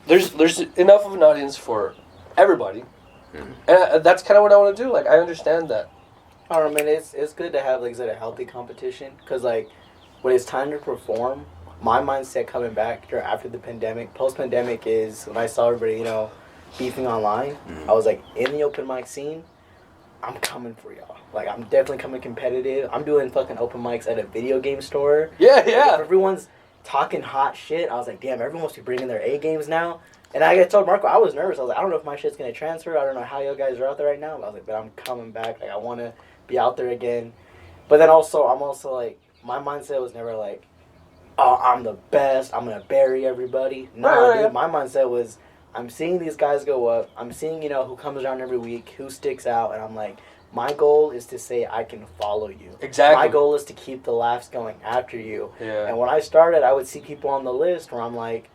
There's enough of an audience for everybody, and that's kind of what I want to do. Like, I understand that. I don't know, man. It's good to have, like I said, a healthy competition. Because, like, when it's time to perform, my mindset coming back after the pandemic, post-pandemic, is when I saw everybody, beefing online, I was like, in the open mic scene, I'm coming for y'all. Like, I'm definitely coming competitive. I'm doing fucking open mics at a video game store. Yeah. Like, if everyone's talking hot shit, I was like, damn, everyone must be bringing their A games now. And I told Marko, I was nervous. I was like, I don't know if my shit's going to transfer. I don't know how y'all guys are out there right now. But I was like, but I'm coming back. Like, I want to be out there again. But then also, I'm also like, my mindset was never like, oh, I'm the best. I'm going to bury everybody. Nah, dude, my mindset was, I'm seeing these guys go up. I'm seeing, who comes around every week, who sticks out. And I'm like, my goal is to say I can follow you. Exactly. My goal is to keep the laughs going after you. Yeah. And when I started, I would see people on the list where I'm like,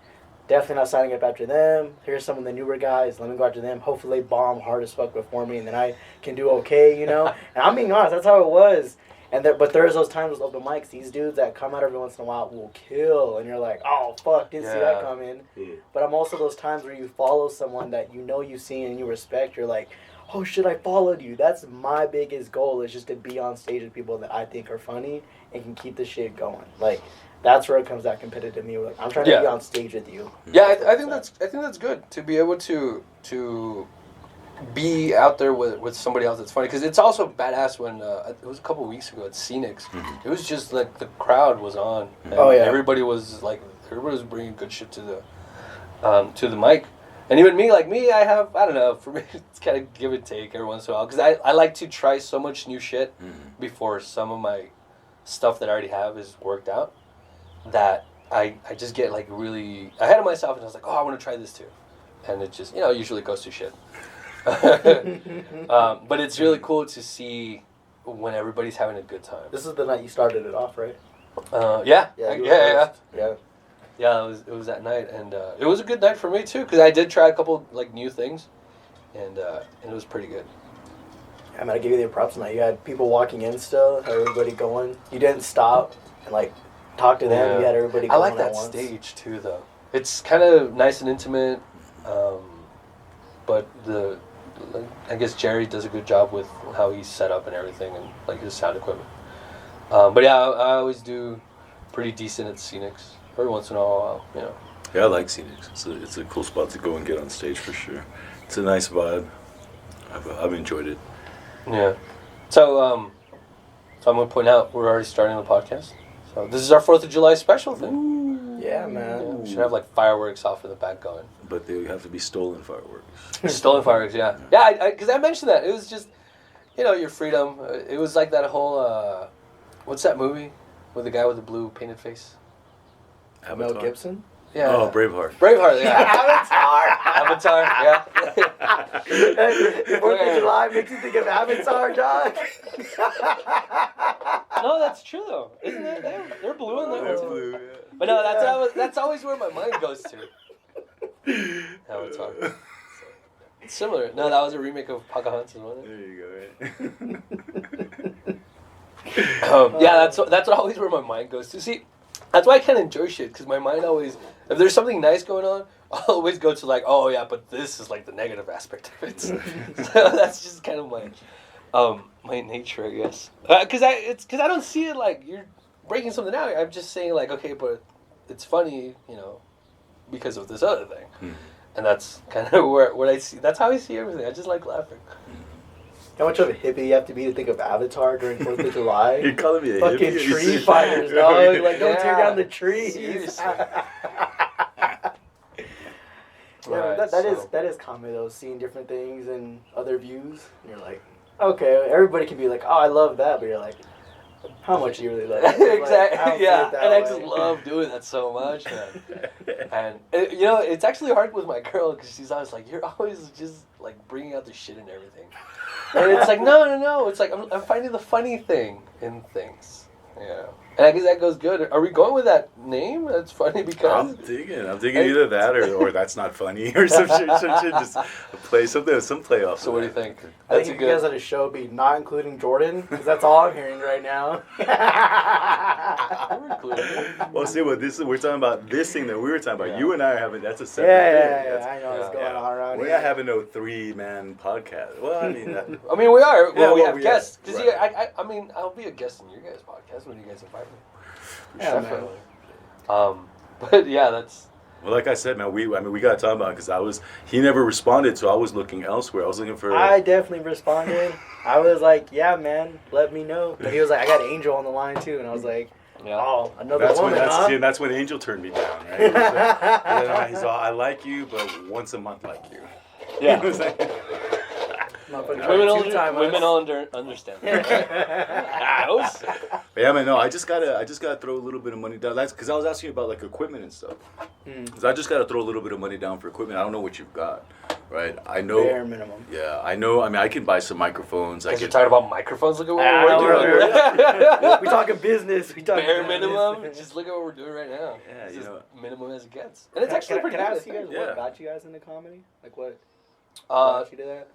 definitely not signing up after them. Here's some of the newer guys. Let me go after them. Hopefully they bomb hard as fuck before me, and then I can do okay, And I'm being honest, that's how it was. But there's those times with open mics, these dudes that come out every once in a while will kill, and you're like, oh, fuck, didn't see that coming. Yeah. But I'm also those times where you follow someone that you see and you respect. You're like, oh, shit, I followed you. That's my biggest goal, is just to be on stage with people that I think are funny and can keep the shit going. Like, that's where it comes that competitive me. Like, I'm trying to be on stage with you. Yeah, I think that's good to be able to be out there with somebody else that's funny, because it's also badass when it was a couple of weeks ago at Scenics. It was just like the crowd was on. And everybody was bringing good shit to the mic. And even me, I don't know, for me, it's kind of give and take every once in a while. Because I like to try so much new shit before some of my stuff that I already have is worked out, that I just get, like, really ahead of myself. And I was like, oh, I want to try this too. And it just, usually goes to shit. But it's really cool to see when everybody's having a good time. This is the night you started it off, right? Yeah. Yeah, it was that night, and it was a good night for me too, because I did try a couple like new things, and it was pretty good. I'm gonna give you the props tonight. You had people walking in still, had everybody going. You didn't stop and like talk to them. You had everybody going. I like that stage too, though. It's kind of nice and intimate, but I guess Jerry does a good job with how he's set up and everything, and like his sound equipment. But yeah, I always do pretty decent at Scenics. Every once in a while, Yeah, I like Scenics. It's a cool spot to go and get on stage for sure. It's a nice vibe. I've enjoyed it. Yeah. So I'm going to point out we're already starting the podcast. So this is our 4th of July special thing. Ooh, yeah, man. Yeah, we should have like fireworks off in the back going. But they have to be stolen fireworks. Stolen fireworks, yeah. Yeah, because I mentioned that. It was just, your freedom. It was like that whole, what's that movie with the guy with the blue painted face? Mel Gibson? Yeah. Oh, Braveheart. Braveheart, yeah. Avatar! Avatar, yeah. 4th of July makes you think of Avatar, dog. No, that's true, though. Isn't that? They're blue in that one, too. Blue, yeah. But no, that's always where my mind goes to. Avatar. So, it's similar. No, that was a remake of Pocahontas, wasn't it? There you go, right? Yeah, that's always where my mind goes to. See, that's why I can't enjoy shit, because my mind always, if there's something nice going on, I'll always go to like, oh yeah, but this is like the negative aspect of it. So that's just kind of my nature, I guess. Because I don't see it like you're breaking something out. I'm just saying like, okay, but it's funny, because of this other thing. And that's kind of what I see. That's how I see everything. I just like laughing. How much of a hippie you have to be to think of Avatar during 4th of July? You're calling me a fucking hippie? tree fighters, dog. Like, don't tear down the trees. Seriously. That is comedy though, seeing different things and other views. And you're like, okay, everybody can be like, oh, I love that, but you're like, how much do you really love it? Exactly. Like, yeah, and I just love doing that so much, man. And it's actually hard with my girl, because she's always like, you're always just like bringing out the shit and everything. And it's like, no. It's like I'm finding the funny thing in things, And I guess that goes good. Are we going with that name? That's funny because I'm thinking either that or that's not funny or some shit. Just play something, some playoff. So what do you think? I think if you guys had a show, it'd be not including Jordan, because that's all I'm hearing right now. Well, see what this is. We're talking about this thing that we were talking about. Yeah. You and I are having. That's a separate thing. I know what's going on around We're here. not having no 3-man podcast. Well, I mean, we are. Well, we well, have we guests. are. Because Right. I mean, I'll be a guest in your guys' podcast when you guys invite me. Yeah, man. Definitely. But yeah, that's. Well, like I said, man, we got to talk about it because he never responded, so I was looking elsewhere. I was looking for. I definitely responded. I was like, yeah, man, let me know. But he was like, I got Angel on the line too, and I was like, oh, another woman, huh? See, and that's when Angel turned me down, right? He was like, and then he's all, I like you, but once a month like you. Yeah. He was like, Women all understand. But yeah, man, no, I just gotta throw a little bit of money down. That's because I was asking you about like equipment and stuff. Because I just gotta throw a little bit of money down for equipment. I don't know what you've got, right? I know. Bare minimum. Yeah, I know. I mean, I can buy some microphones. You're talking about microphones. Look at what we're doing. We talking business. We talking bare business. minimum. Just look at what we're doing right now. Yeah, It's you just know. minimum as it gets, and it's actually pretty Can I good. ask you guys what got you guys into comedy? Like what got you to that?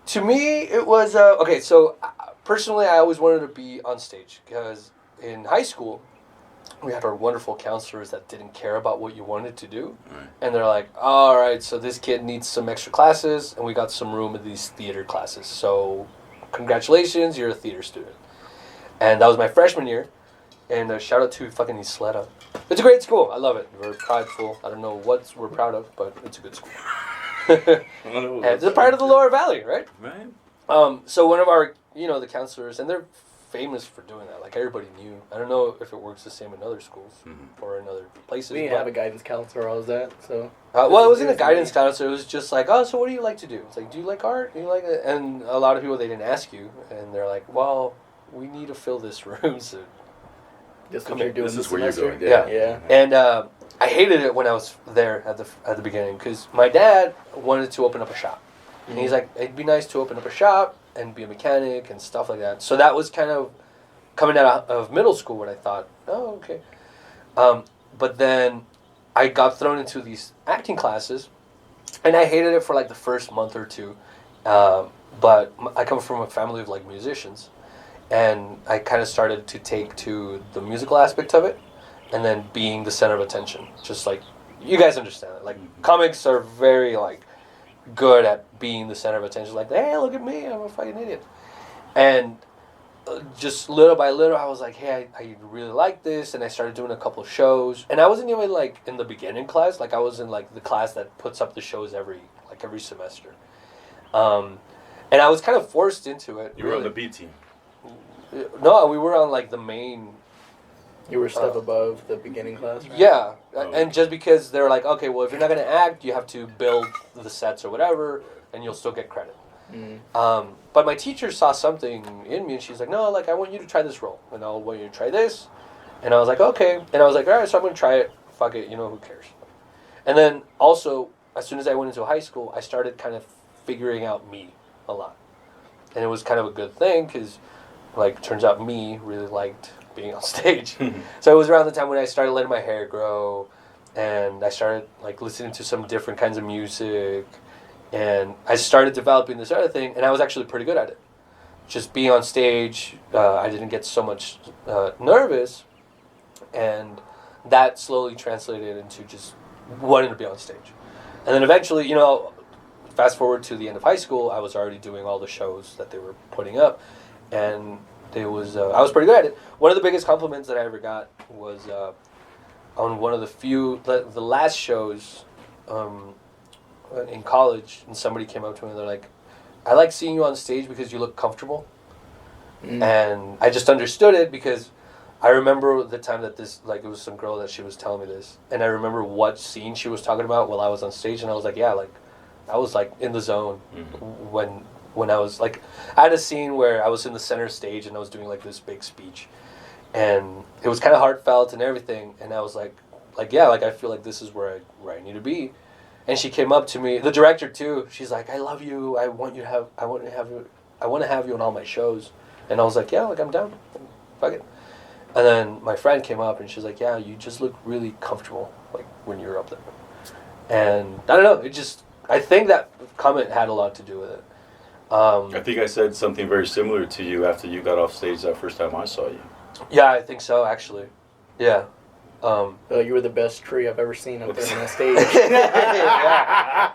To me, it was okay. So personally, I always wanted to be on stage because in high school, we had our wonderful counselors that didn't care about what you wanted to do, and they're like, "All right, so this kid needs some extra classes, and we got some room in these theater classes. So, congratulations, you're a theater student." And that was my freshman year, and shout out to fucking Isleta. It's a great school. I love it. We're prideful. I don't know what we're proud of, but it's a good school. And it's a part of the Lower Valley, right? Right. So one of our, the counselors, and they're famous for doing that. Like everybody knew. I don't know if it works the same in other schools or in other places. We didn't have a guidance counselor or all that, so. Well, it wasn't a guidance counselor. It was just like, oh, so what do you like to do? It's like, do you like art? Do you like it? And a lot of people, they didn't ask you, and they're like, well, we need to fill this room, so This is what you're doing This this is where you're semester? going. Yeah. And I hated it when I was there at the beginning because my dad wanted to open up a shop, and he's like, it'd be nice to open up a shop and be a mechanic and stuff like that. So that was kind of coming out of middle school when I thought, oh, okay. But then I got thrown into these acting classes, and I hated it for like the first month or two. But I come from a family of like musicians, and I kind of started to take to the musical aspect of it, and then being the center of attention. Just like, you guys understand it. Like, comics are very like good at being the center of attention. Like, hey, look at me, I'm a fucking idiot. And just little by little, I was like, hey, I really like this, and I started doing a couple shows. And I wasn't even like in the beginning class. Like, I was in like the class that puts up the shows every semester. And I was kind of forced into it. You were on the B team. No, we were on like the main. You were a step above the beginning class, right? Yeah, Oh. and just because they're like, okay, well, if you're not gonna act, you have to build the sets or whatever, and you'll still get credit. But my teacher saw something in me, and she's like, no, like I want you to try this role, and I want you to try this, and I was like, okay, and I was like, all right, so I'm gonna try it. Fuck it, who cares? And then also, as soon as I went into high school, I started kind of figuring out me a lot, and it was kind of a good thing because, like, turns out me really liked being on stage. So it was around the time when I started letting my hair grow, and I started like listening to some different kinds of music, and I started developing this other thing, and I was actually pretty good at it. Just being on stage, I didn't get so much nervous, and that slowly translated into just wanting to be on stage. And then eventually, fast forward to the end of high school, I was already doing all the shows that they were putting up, and I was pretty good at it. One of the biggest compliments that I ever got was on one of the last shows in college, and somebody came up to me and they're like, I like seeing you on stage because you look comfortable. And I just understood it because I remember the time that it was some girl that she was telling me this, and I remember what scene she was talking about while I was on stage, and I was like, yeah, like, I was like in the zone when I was like, I had a scene where I was in the center stage and I was doing like this big speech, and it was kind of heartfelt and everything, and I was like yeah, like I feel like this is where I need to be. And she came up to me, the director too. She's like, I love you. I want to have you on all my shows. And I was like, yeah, like I'm down. Fuck it. And then my friend came up and she's like, yeah, you just look really comfortable, like, when you're up there. And I don't know, I think that comment had a lot to do with it. I think I said something very similar to you after you got off stage that first time I saw you. Yeah, I think so, actually. Yeah. You were the best tree I've ever seen up there on the stage. Yeah.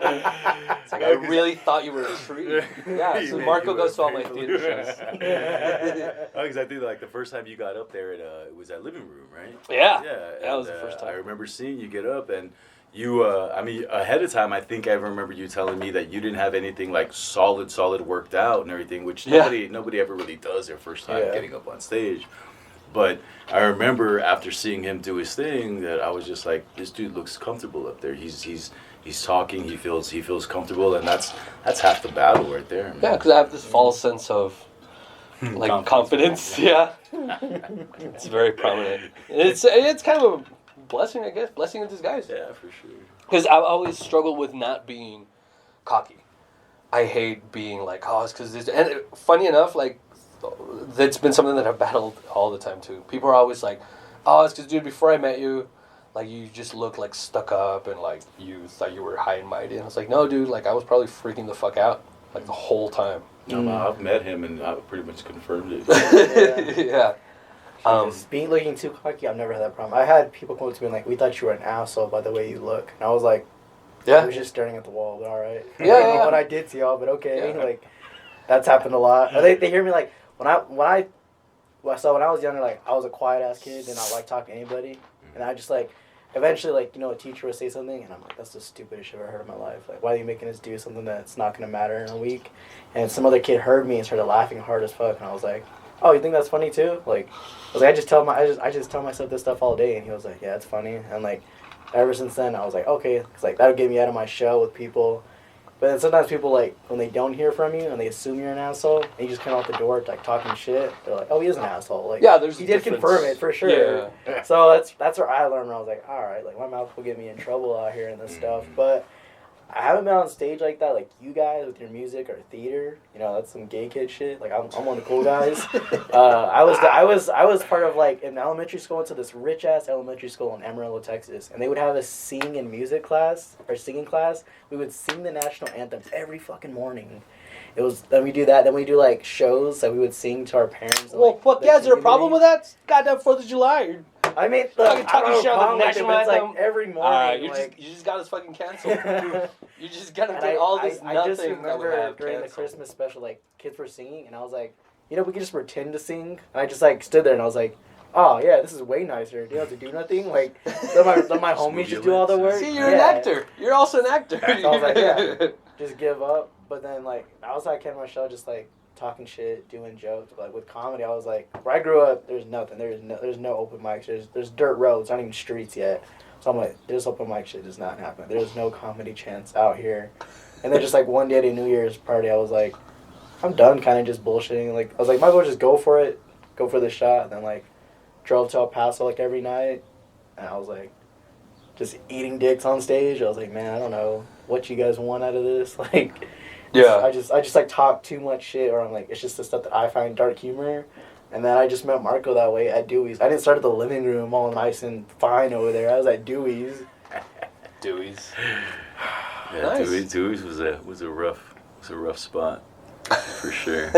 It's like, I really thought you were a tree. Yeah, so Marko goes to all my theater shows. Because I think like the first time you got up there, it was at Living Room, right? Yeah. Yeah. That was the first time. I remember seeing you get up and you, ahead of time, I think I remember you telling me that you didn't have anything like solid worked out and everything, which nobody ever really does their first time getting up on stage. But I remember after seeing him do his thing that I was just like, this dude looks comfortable up there. He's talking. He feels comfortable, and that's half the battle right there, man. Yeah, because I have this false sense of like confidence. Yeah, it's very prominent. It's kind of a blessing, I guess. Blessing in disguise. Yeah, for sure. Because I always struggled with not being cocky. I hate being like, oh, it's because this. And funny enough, like, that's been something that I've battled all the time too. People are always like, oh, it's because, dude, before I met you, like, you just look like stuck up and like you thought you were high and mighty. And I was like, no, dude, like, I was probably freaking the fuck out like the whole time. I've met him and I've pretty much confirmed it. Yeah. Being looking too cocky, I've never had that problem. I had people come up to me like, we thought you were an asshole by the way you look. And I was like, I was just staring at the wall, but all right. I don't know what I did to y'all, but okay. Yeah. Like, that's happened a lot. Or they hear me like, when I was younger, like, I was a quiet ass kid and I like talk to anybody, and I just like, eventually, like, you know, a teacher would say something and I'm like, that's the stupidest shit I've ever heard in my life. Like, why are you making us do something that's not gonna matter in a week? And some other kid heard me and started laughing hard as fuck, and I was like, oh, you think that's funny too? Like, I was like, I just tell myself this stuff all day, and he was like, yeah, it's funny. And like, ever since then, I was like, okay, because like that would get me out of my shell with people. But then sometimes people, like, when they don't hear from you and they assume you're an asshole, and you just come out the door, like, talking shit, they're like, oh, he is an asshole. Like, yeah, there's he did confirm it, for sure. Yeah. So that's where I learned, where I was like, all right, like, my mouth will get me in trouble out here and this stuff. But I haven't been on stage like that, like you guys with your music or theater. You know, that's some gay kid shit. Like, I'm one of the cool guys. I was part of, like, in elementary school, went to this rich ass elementary school in Amarillo, Texas, and they would have a singing class. We would sing the national anthems every fucking morning. Then we do that. Then we do like shows that we would sing to our parents. Well, fuck yeah, is there a problem with that? Goddamn 4th of July. I mean, look, talking shit on the national anthem. Like every morning. Alright, you just got us fucking canceled. You just gotta get all this nothing. I just remember during the Christmas special, like, kids were singing, and I was like, you know, we could just pretend to sing. And I just, like, stood there, and I was like, oh, yeah, this is way nicer. You don't have to do nothing. Like, let my homies just do all the work. See, you're an actor. You're also an actor. So I was like, yeah, just give up. But then, like, outside Ken Marshall, just, like, talking shit, doing jokes. But, like, with comedy, I was like, where I grew up, there's nothing. There's no open mics. There's dirt roads, not even streets yet. So I'm like, this open mic shit does not happen. There's no comedy chance out here. And then just, like, one day at a New Year's party, I was like, I'm done kind of just bullshitting. Like, I was like, might as well just go for it. Go for the shot. And then, like, drove to El Paso, like, every night. And I was like, just eating dicks on stage. I was like, man, I don't know what you guys want out of this. Like, yeah. I just like talk too much shit, or I'm like, it's just the stuff that I find dark humor. And then I just met Marko that way at Dewey's. I didn't start at the living room all nice and fine over there. I was at Dewey's. Dewey's. Yeah, nice. Dewey's was a rough spot. For sure.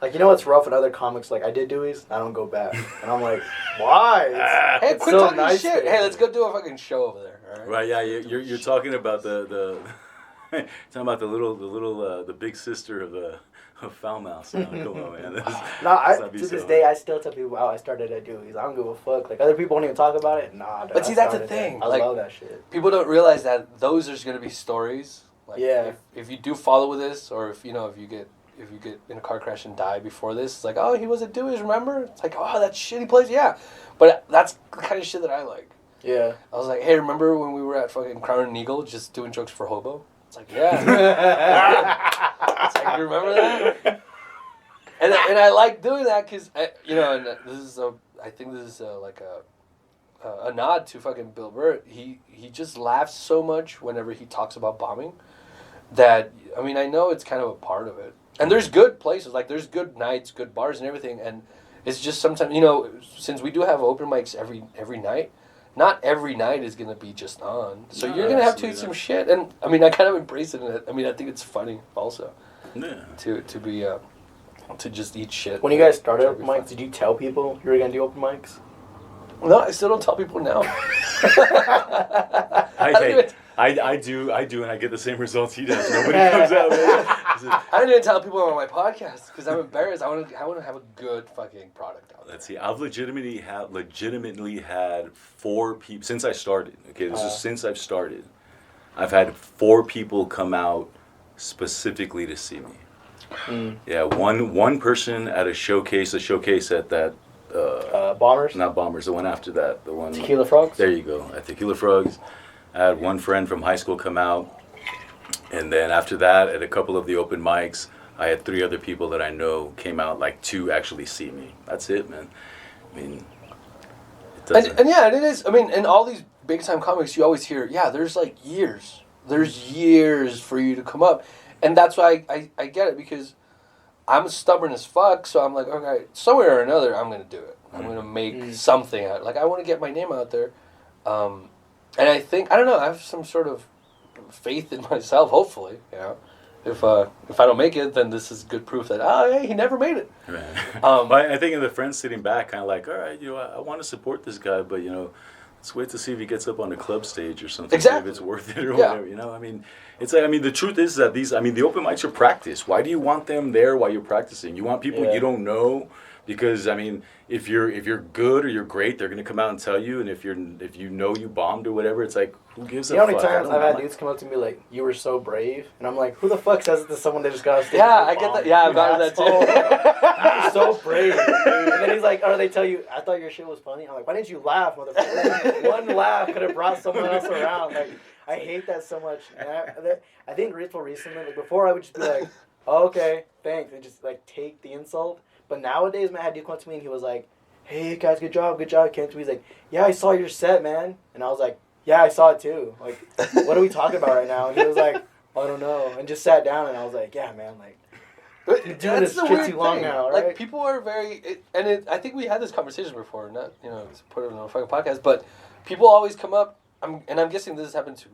Like, you know what's rough with other comics? Like, I did Dewey's, I don't go back. And I'm like, why? Hey, quit so talking nice shit. Hey, let's go do a fucking show over there. All right? Right, yeah, you're talking about the talking about the big sister of Foul Mouse. Come on, man. To this day, I still tell people, I started at Dewey's. I don't give a fuck. Like, other people don't even talk about it. Nah, dude, but see, that's the thing. I love that shit. People don't realize that those are going to be stories. Like, yeah. If you do follow with this, or if you get in a car crash and die before this, it's like, oh, he was at Dewey's, remember? It's like, oh, that shitty place, yeah. But that's the kind of shit that I like. Yeah. I was like, hey, remember when we were at fucking Crown and Eagle just doing jokes for Hobo? It's like, yeah. It's like, you remember that? And I like doing that because, and I think this is like a nod to fucking Bill Burr. He just laughs so much whenever he talks about bombing that, I mean, I know it's kind of a part of it. And there's good places, like there's good nights, good bars and everything, and It's just sometimes, since we do have open mics every night, not every night is going to be just on. So you're going to have to eat some shit. And, I mean, I kind of embrace it. I mean, I think it's funny also to be, to just eat shit. When you guys started open mics, did you tell people you were going to do open mics? No, I still don't tell people now. I do, and I get the same results he does. Nobody comes out. I don't even tell people on my podcast because I'm embarrassed. I want to have a good fucking product out there. Let's see. I've legitimately had 4 people since I started. Okay, this is since I've started. I've had 4 people come out specifically to see me. Mm. Yeah, one person at a showcase at that. Bombers? Not Bombers. The one after that. The one. Tequila Frogs. There you go. At Tequila Frogs. I had one friend from high school come out, and then after that, at a couple of the open mics, I had 3 other people that I know came out to actually see me. That's it, man. I mean, it doesn't. And it is. I mean, in all these big time comics, you always hear, there's years. There's years for you to come up, and that's why I get it because I'm stubborn as fuck. So I'm like, okay, somewhere or another, I'm gonna do it. I'm gonna make something out. I want to get my name out there. And I think, I don't know, I have some sort of faith in myself, hopefully, If I don't make it, then this is good proof that, hey, he never made it. Right. But I think of the friends sitting back kind of like, all right, I want to support this guy, but, let's wait to see if he gets up on the club stage or something. Exactly. If it's worth it or whatever, I mean, it's the truth is that the open mics are practice. Why do you want them there while you're practicing? You want people you don't know. Because if you're good or you're great, they're gonna come out and tell you. And if you bombed or whatever, it's like, who gives a fuck? You know how many times I've had dudes come up to me like, "You were so brave," and I'm like, "Who the fuck says it to someone that just got off stage?" Yeah, I get that. Yeah, I've gotten that too. You're so brave. And then he's like, or they tell you, "I thought your shit was funny." I'm like, "Why didn't you laugh, motherfucker?" One laugh could have brought someone else around. Like, I hate that so much. And I think recently, before I would just be like, "Oh, okay, thanks," and just take the insult. But nowadays, man, I had dude come up to me and he was like, "Hey guys, good job." He came to me, he's like, "Yeah, I saw your set, man." And I was like, "Yeah, I saw it too. What are we talking about right now?" And he was like, "I don't know," and just sat down. And I was like, "Yeah, man, you're doing this shit too long now, right?" People are very, I think we had this conversation before, not to put it on a fucking podcast, but people always come up, I'm guessing this has happened to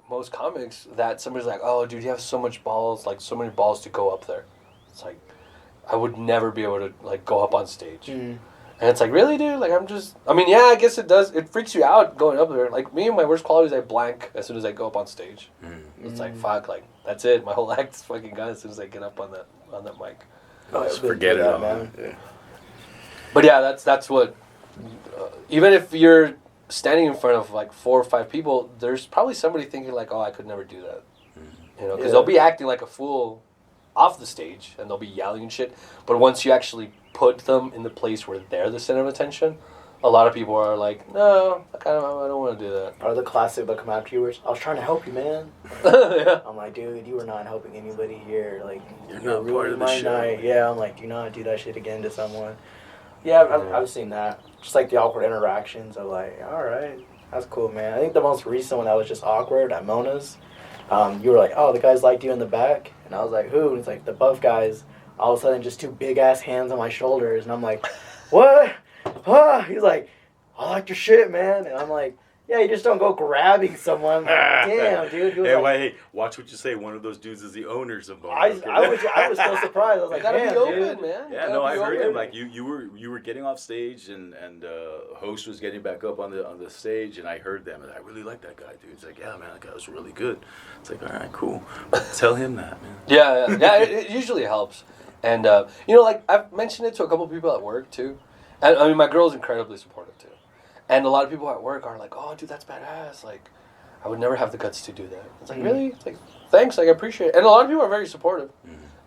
most comics, that somebody's like, "Oh, dude, you have so much balls, so many balls to go up there." It's like, I would never be able to go up on stage. And it's like, really, dude? I guess it does. It freaks you out going up there. Me and my worst qualities, I blank as soon as I go up on stage. It's like, fuck, that's it. My whole act's fucking gone as soon as I get up on that mic. Just forget it, man. Yeah. But yeah, that's what. Even if you're standing in front of 4 or 5 people, there's probably somebody thinking oh, I could never do that. Because they'll be acting like a fool off the stage and they'll be yelling and shit, but once you actually put them in the place where they're the center of attention, a lot of people are like, "No, I don't want to do that." Or the classic "they'll come after you," "I was trying to help you, man." Yeah. I'm like, "Dude, you were not helping anybody here. You're not part of the show. Night." Yeah, I'm like, "Do not do that shit again to someone." Yeah, I've seen that. Just the awkward interactions of all right, that's cool, man. I think the most recent one that was just awkward at Mona's. You were like, "Oh, the guys liked you in the back," and I was like, "Who?" And it's like the buff guys. All of a sudden, just 2 big ass hands on my shoulders, and I'm like, "What?" He's like, "I like your shit, man," and I'm like, "Yeah, you just don't go grabbing someone." Damn, dude. Hey, watch what you say. One of those dudes is the owners of Bona. I was so surprised. I was like, "Gotta "Damn, be open, dude. man." Yeah, no, I heard him. You were getting off stage, and host was getting back up on the stage, and I heard them, and I really like that guy, dude. He's like, "Yeah, man, that guy was really good." It's like, all right, cool. Tell him that, man. Yeah. It usually helps, and I've mentioned it to a couple people at work too, and I mean my girl's incredibly supportive too, and a lot of people at work are like, "Oh, dude, that's badass." I would never have the guts to do that. It's like, really? It's like, thanks, I appreciate it. And a lot of people are very supportive.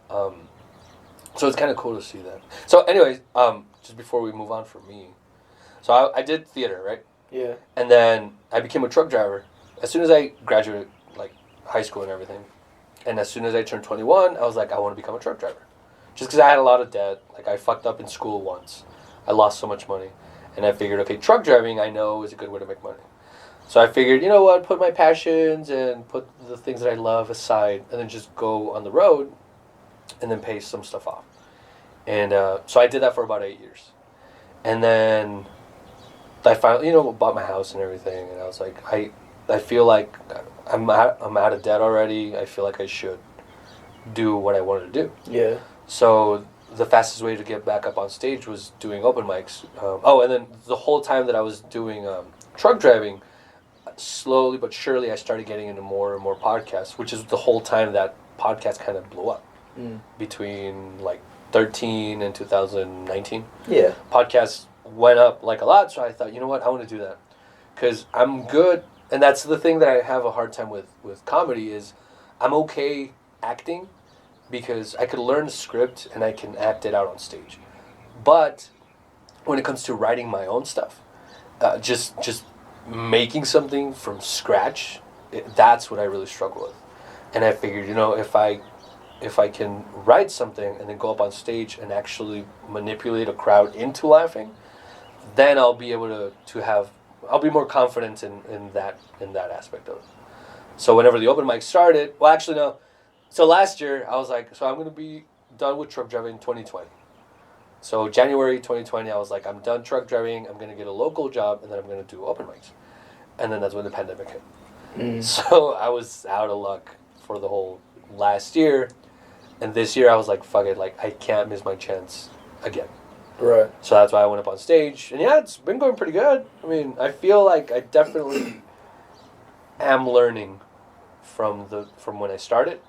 So it's kind of cool to see that. So anyways, just before we move on from me, so I did theater, right? Yeah. And then I became a truck driver. As soon as I graduated, high school and everything, and as soon as I turned 21, I was like, I want to become a truck driver. Just because I had a lot of debt. I fucked up in school once. I lost so much money. And I figured, okay, truck driving I know is a good way to make money. So I figured, you know what, put my passions and put the things that I love aside and then just go on the road and then pay some stuff off. And so I did that for about 8 years. And then I finally, bought my house and everything. And I was like, I feel like I'm out of debt already. I feel like I should do what I wanted to do. Yeah. So the fastest way to get back up on stage was doing open mics. And then the whole time that I was doing truck driving, slowly but surely I started getting into more and more podcasts, which is the whole time that podcast kind of blew up. Between like 13 and 2019. Yeah. Podcasts went up like a lot, so I thought, you know what, I want to do that. Because I'm good, and that's the thing that I have a hard time with comedy is I'm okay acting because I could learn the script and I can act it out on stage. But when it comes to writing my own stuff, just making something from scratch, that's what I really struggle with. And I figured, if I can write something and then go up on stage and actually manipulate a crowd into laughing, then I'll be able I'll be more confident in that aspect of it. So whenever the open mic started, well, actually no. So last year I was like, so I'm going to be done with truck driving in 2020. So January 2020, I was like, I'm done truck driving. I'm going to get a local job and then I'm going to do open mics. And then that's when the pandemic hit. So I was out of luck for the whole last year. And this year I was like, fuck it, like I can't miss my chance again. Right. So that's why I went up on stage. And yeah, it's been going pretty good. I mean, I feel like I definitely am learning from when I started.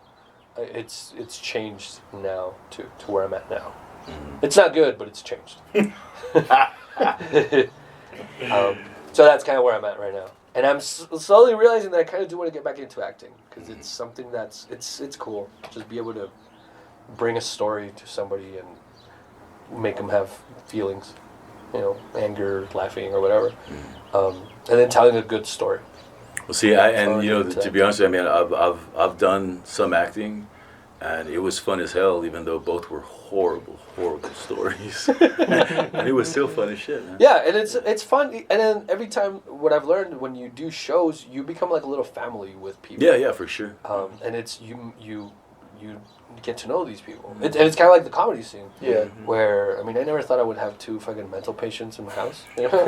It's changed now to where I'm at now. It's not good, but it's changed. So that's kind of where I'm at right now. And I'm slowly realizing that I kind of do want to get back into acting because it's something that's it's cool. Just be able to bring a story to somebody and make them have feelings, anger, laughing, or whatever, and then telling a good story. Well, see, to be honest, I mean, I've done some acting, and it was fun as hell, even though both were horrible stories, and it was still fun as shit, man. Yeah, and it's fun, and then every time, what I've learned when you do shows, you become like a little family with people. Yeah, for sure. And it's you get to know these people. And it's kind of like the comedy scene. Yeah. Where, I mean, I never thought I would have 2 fucking mental patients in my house. Fucking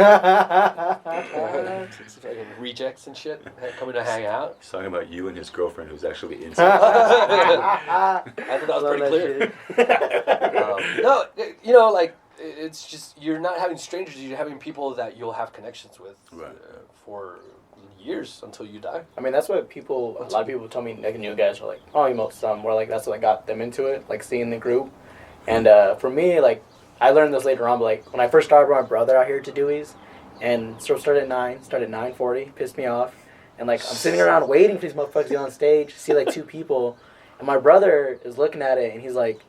rejects and shit coming to hang out. He's talking about you and his girlfriend who's actually inside. I thought that was pretty clear. No, like, it's just, you're not having strangers, you're having people that you'll have connections with for years until you die. I mean, that's what a lot of people tell me, like, new guys are like, oh, you know, some where, like, that's what got them into it, like, seeing the group. And for me, like, I learned this later on, but, like, when I first started, brought my brother out here to Dewey's, and started at 9:40, pissed me off, and, like, I'm sitting around waiting for these motherfuckers to get on stage, see, like, 2 people, and my brother is looking at it, and he's like,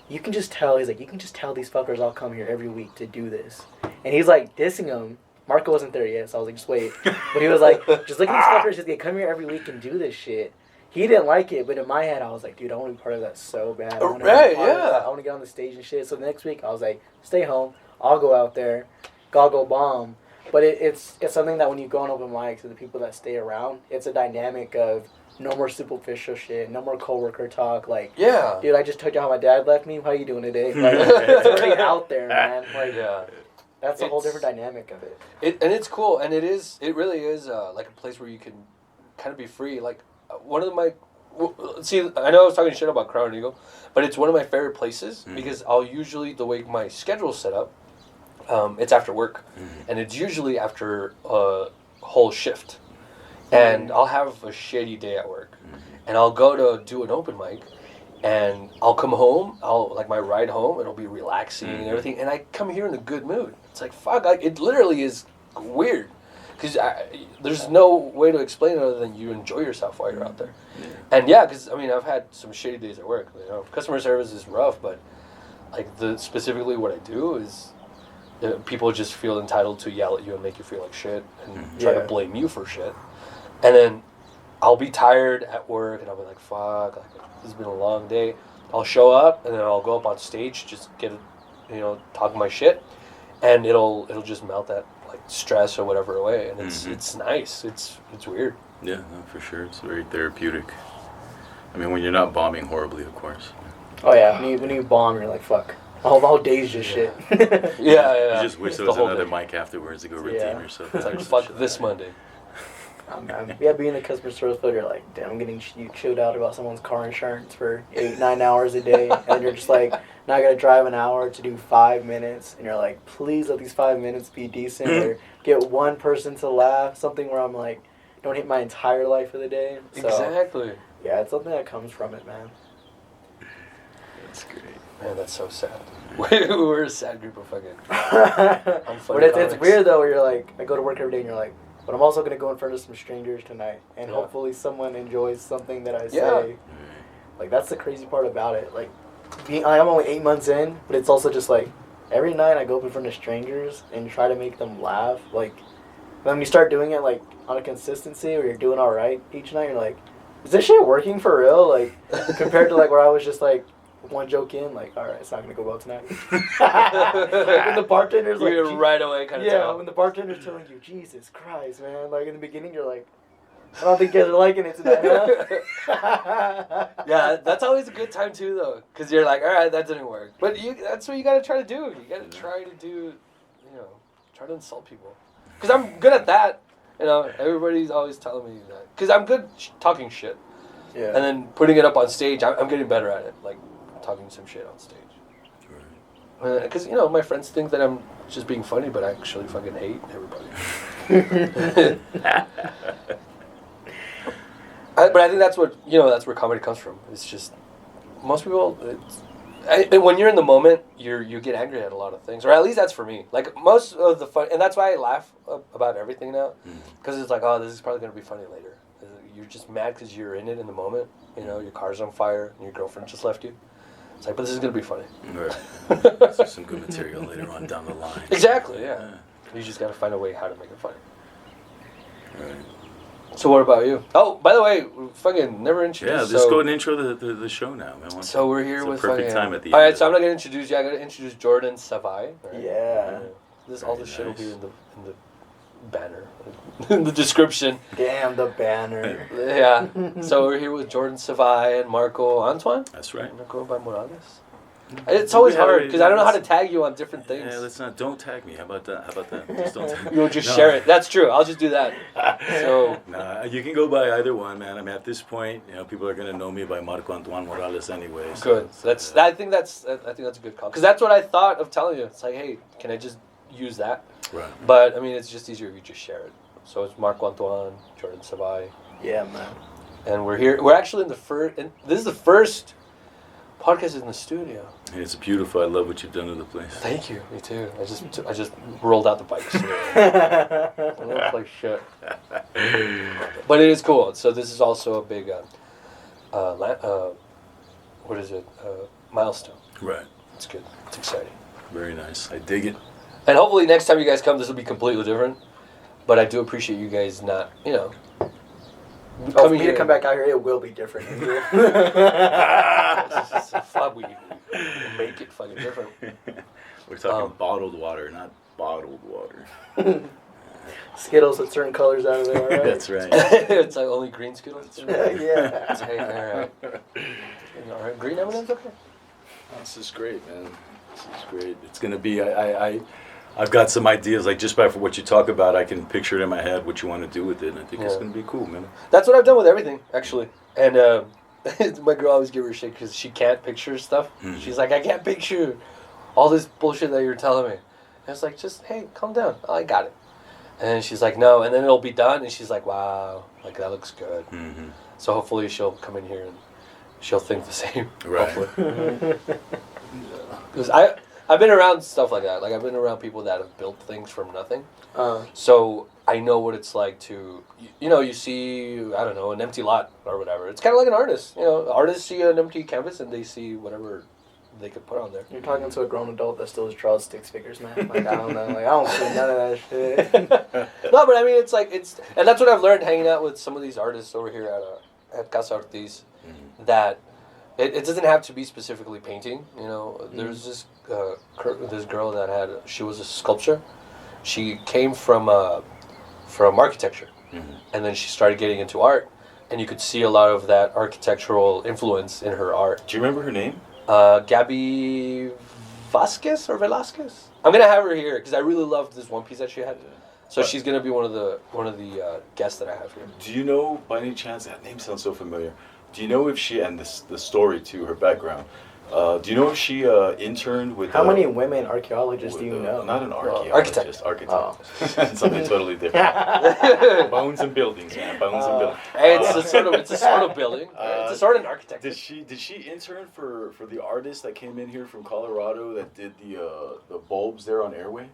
you can just tell these fuckers all come here every week to do this. And he's, like, dissing them. Marko wasn't there yet, so I was like, just wait. But he was like, just look at these fuckers, they come here every week and do this shit. He didn't like it, but in my head, I was like, dude, I want to be part of that so bad. I want to get on the stage and shit. So the next week, I was like, stay home. I'll go out there. I'll go bomb. But it's something that when you go on open mics and the people that stay around, it's a dynamic of no more superficial shit, no more coworker talk. Like, yeah, dude, I just told you how my dad left me. How you doing today? Like, it's already out there, man. Like, yeah. That's a whole different dynamic of it. And it's cool, and it really is like a place where you can kind of be free. Like, one of my, see, I know I was talking shit about Crown Eagle, but it's one of my favorite places because I'll usually, the way my schedule's set up, it's after work, and it's usually after a whole shift. And I'll have a shitty day at work, and I'll go to do an open mic, and I'll come home, my ride home, it'll be relaxing and everything, and I come here in a good mood. It's like, fuck, like, it literally is weird. Because there's no way to explain it other than you enjoy yourself while you're out there. And yeah, because, I mean, I've had some shitty days at work. You know, customer service is rough, but, like, specifically what I do is people just feel entitled to yell at you and make you feel like shit and try to blame you for shit. And then I'll be tired at work, and I'll be like, fuck, like, this has been a long day. I'll show up, and then I'll go up on stage, just talk my shit, and it'll just melt that, like, stress or whatever away, and it's nice. It's weird. Yeah, no, for sure. It's very therapeutic. I mean, when you're not bombing horribly, of course. Oh, yeah. When you bomb, you're like, fuck. All day's just shit. Yeah. You just wish there The was whole another day. mic afterwards to go redeem yourself. It's like, fuck this Monday. Yeah, being the customer service field, you're like, damn, I'm getting you chilled out about someone's car insurance for 8-9 hours a day, and you're just like, not gonna drive an hour to do 5 minutes, and you're like, please let these 5 minutes be decent, or get one person to laugh, something where I'm like, don't hate my entire life of the day. So, Exactly. yeah, it's something that comes from it, man. That's great. Man, that's so sad. We're a sad group of fucking unfunny But it's comics. weird though, where you're like, I go to work every day, and you're like, but I'm also gonna go in front of some strangers tonight, and Yeah. hopefully someone enjoys something that I say. Yeah. Like that's the crazy part about it. Like, I'm only 8 months in, but it's also just like every night I go up in front of strangers and try to make them laugh. Like, when you start doing it like on a consistency, or you're doing all right each night, you're like, is this shit working for real? Like, compared to like where I was just like one joke in, like, all right, it's not gonna go well tonight. Like, when the bartender's like, You're right away kind of yeah, tell. when the bartender's telling you, Jesus Christ, man, like in the beginning, you're like, I don't think you guys are liking it tonight, huh? Yeah, that's always a good time too, though, because you're like, all right, that didn't work. But that's what you got to try to do. You got to try to do, try to insult people. Because I'm good at that. Everybody's always telling me that. Because I'm good talking shit. Yeah. And then putting it up on stage, I'm getting better at it. Like, talking some shit on stage. Because, my friends think that I'm just being funny, but I actually fucking hate everybody. But I think that's what, that's where comedy comes from. It's just, most people, when you're in the moment, you get angry at a lot of things. Or at least that's for me. Like, most of the fun, and that's why I laugh about everything now. Because it's like, oh, this is probably going to be funny later. You're just mad because you're in it in the moment. Your car's on fire and your girlfriend just left you. It's like, but this is going to be funny. Right. So some good material later on down the line. Exactly, yeah. You just got to find a way how to make it funny. Right. So what about you? Oh, by the way, we fucking never introduced. Yeah, just go and intro the show now, man. So we're here it's with a perfect fucking, time at the end. all right, so I'm not gonna introduce you. I gotta introduce Jordan Savai. Right? Yeah. This all Very this shit will nice. be in the banner, in the description. Damn the banner. Yeah. So we're here with Jordan Savai and Marko Antwan. That's right. Marko by Morales. It's always hard because I don't know how to tag you on different things. Yeah, don't tag me. How about that? Just don't tag me. You'll just share it. That's true. I'll just do that. So Nah, you can go by either one, man. I mean, at this point, people are gonna know me by Marko Antwan Morales anyway. So good. I think that's a good call because that's what I thought of telling you. It's like, hey, can I just use that? Right. But I mean, it's just easier if you just share it. So it's Marko Antwan, Jordan Savai, Yeah, man. and we're here. We're actually in the first. This is the first podcast in the studio. And it's beautiful. I love what you've done to the place. Thank you. Me too. I just rolled out the bikes. It looks like shit. But it is cool. So this is also a big, what is it? Milestone. Right. It's good. It's exciting. Very nice. I dig it. And hopefully next time you guys come, this will be completely different. But I do appreciate you guys not, For me to come back out here, it will be different. It's a fuck, we make it fucking different. We're talking bottled water, not bottled water. Skittles with certain colors out of there, right? That's right. It's like only green Skittles. Yeah. It's like, all right. Green M&M's okay. This is great, man. This is great. It's gonna be. I've got some ideas. Like just by for what you talk about, I can picture it in my head what you want to do with it. And I think it's gonna be cool, man. That's what I've done with everything, actually. And my girl always give her shit because she can't picture stuff. Mm-hmm. She's like, I can't picture all this bullshit that you're telling me. And it's like, just hey, calm down. I got it. And she's like, no. And then it'll be done. And she's like, wow, like that looks good. Mm-hmm. So hopefully she'll come in here and she'll think the same. Right. Because I've been around stuff like that. Like I've been around people that have built things from nothing. So I know what it's like to, you see, I don't know, an empty lot or whatever. It's kind of like an artist. Artists see an empty canvas and they see whatever they could put on there. You're talking to a grown adult that still draws stick figures, man. Like, I don't know. Like, I don't see none of that shit. No, but I mean, and that's what I've learned hanging out with some of these artists over here at Casa Ortiz, that it doesn't have to be specifically painting. There's this girl that she was a sculptor. She came from architecture, and then she started getting into art, and you could see a lot of that architectural influence in her art. Do you remember her name? Gabby Vasquez or Velasquez. I'm gonna have her here because I really loved this one piece that she had. So she's gonna be one of the guests that I have here. Do you know by any chance, that name sounds so familiar? Do you know if she, and the story too, her background? Do you know if she interned with? How many women archaeologists do you know? Not an archaeologist, architect. Oh. Something totally different. Bones and buildings, man. Bones and buildings. Hey, it's a sort of building. It's a sort of an architect. Did she intern for the artist that came in here from Colorado that did the bulbs there on Airway?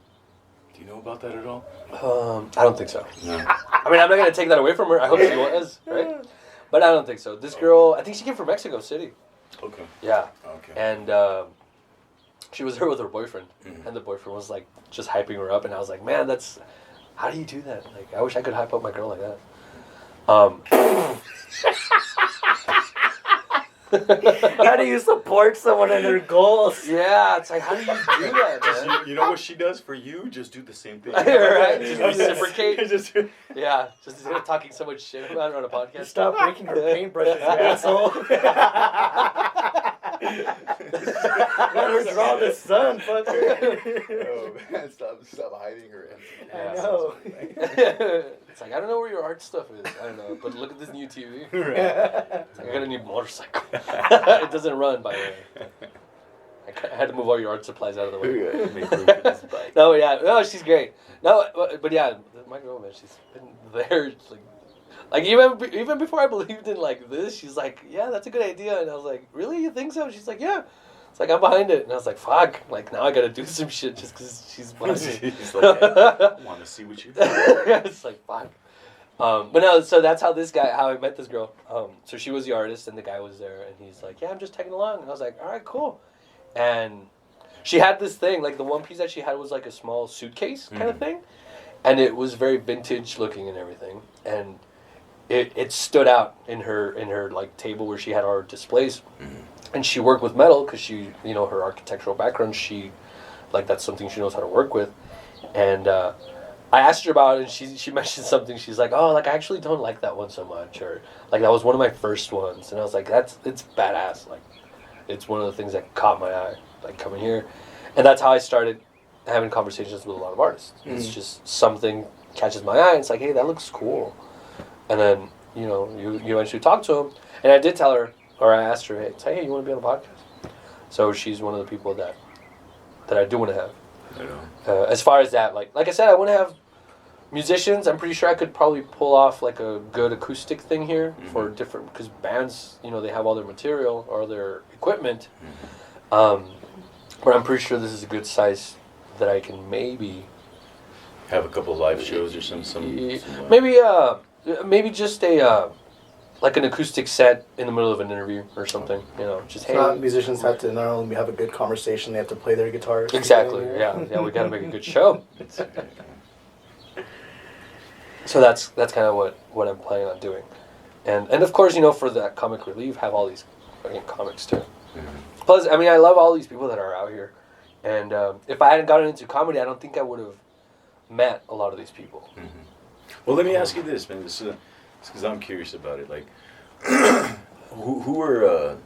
Do you know about that at all? I don't think so. No. I mean, I'm not gonna take that away from her. I hope she was, right? But I don't think so. This girl, I think she came from Mexico City. Okay. Yeah. Okay. And she was there with her boyfriend, and the boyfriend was like just hyping her up, and I was like, man, how do you do that? Like, I wish I could hype up my girl like that. How do you support someone in their goals? Yeah, it's like, how do you do that, man? You know what she does for you? Just do the same thing. Right? Just reciprocate. Just Yeah, just instead of talking so much shit about her on a podcast. Stop breaking her paintbrushes, you asshole. Let her draw the sun, fucker. Oh man, stop hiding her. I know. It's like, I don't know where your art stuff is. I don't know, but look at this new TV. It's like, I got a new motorcycle. It doesn't run, by the way. I had to move all your art supplies out of the way. Make room for this bike. No, yeah, no, she's great. No, but yeah, my girl, man, she's been there, like even before I believed in like this, she's like, yeah, that's a good idea, and I was like, really, you think so? She's like, yeah. It's like, I'm behind it, and I was like, fuck, like now I gotta do some shit just because she's behind me. He's like, I want to see what you do. It's like, fuck. But no, so that's how I met this girl. So she was the artist, and the guy was there, and he's like, yeah, I'm just tagging along, and I was like, all right, cool. And she had this thing, like the one piece that she had was like a small suitcase kind of thing, and it was very vintage looking and everything, and it stood out in her like table where she had our displays, and she worked with metal because she, you know, her architectural background, she like that's something she knows how to work with, and I asked her about it, and she mentioned something. She's like, oh, like I actually don't like that one so much, or like that was one of my first ones, and I was like, it's badass, like. It's one of the things that caught my eye, like coming here. And that's how I started having conversations with a lot of artists. It's just something catches my eye, and it's like, hey, that looks cool. And then, you know, you eventually talk to them. And I did tell her, or I asked her, hey, you want to be on the podcast? So she's one of the people that I do want to have. As far as that, like I said, I want to have musicians. I'm pretty sure I could probably pull off like a good acoustic thing here for different, because bands, you know, they have all their material or their equipment. But I'm pretty sure this is a good size that I can maybe have a couple live shows or some maybe just a like an acoustic set in the middle of an interview or something. You know, just hey. Musicians have to not only have a good conversation, they have to play their guitars. Exactly. Yeah. We got to make a good show. So that's kind of what I'm planning on doing, and of course, you know, for that comic relief, have all these fucking comics too. Plus, I mean, I love all these people that are out here, and if I hadn't gotten into comedy, I don't think I would have met a lot of these people. Well, let me ask you this, man. This is because I'm curious about it. Like, who are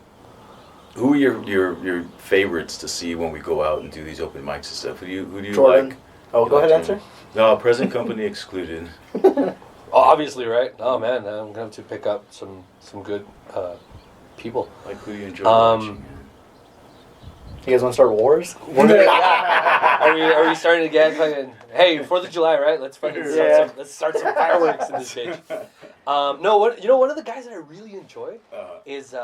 your favorites to see when we go out and do these open mics and stuff? Who do you Jordan. like? Oh, go ahead, answer. No, present company excluded. Obviously, right? Oh man, I'm gonna have to pick up some good people. Like who do you enjoy watching? You guys want to start wars? Are we starting to get fucking? Hey, 4th of July, right? Let's fucking start some fireworks in this bitch. No, one of the guys that I really enjoy is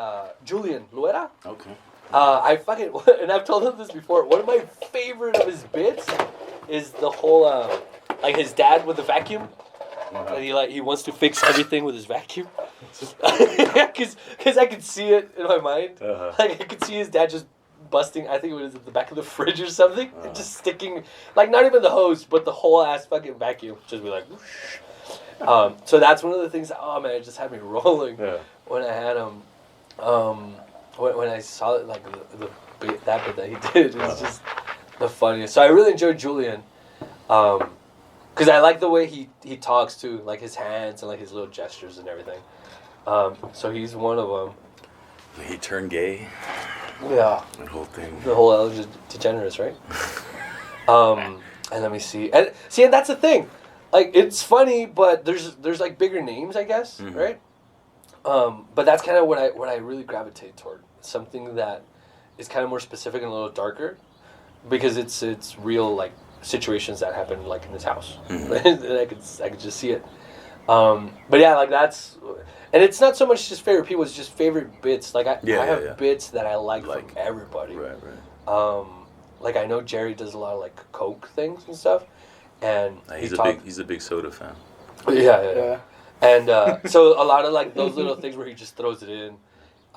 Julian Luera. Okay. And I've told him this before. One of my favorite of his bits is the whole like his dad with the vacuum. And he wants to fix everything with his vacuum. Because I could see it in my mind. Like I could see his dad just busting, I think it was at the back of the fridge or something, and just sticking, like not even the hose, but the whole ass fucking vacuum. Just be like, whoosh. So that's one of the things that, oh man, it just had me rolling when I had him. When I saw it, like that bit that he did, it was just the funniest. So I really enjoyed Julian. Because I like the way he talks too, like his hands and like his little gestures and everything. So he's one of them. He turned gay. Yeah. That whole thing. The whole Ellen DeGeneres, right? And let me see. And that's the thing. Like, it's funny, but there's like bigger names, I guess, right? But that's kind of what I really gravitate toward. Something that is kind of more specific and a little darker, because it's real, like, situations that happen, like, in this house. And I could just see it. But yeah, like, that's, and it's not so much just favorite people, it's just favorite bits. Like, I have bits that I like from everybody. Right. Like, I know Jerry does a lot of, like, Coke things and stuff, and he's a big soda fan. Yeah. And so a lot of, like, those little things where he just throws it in,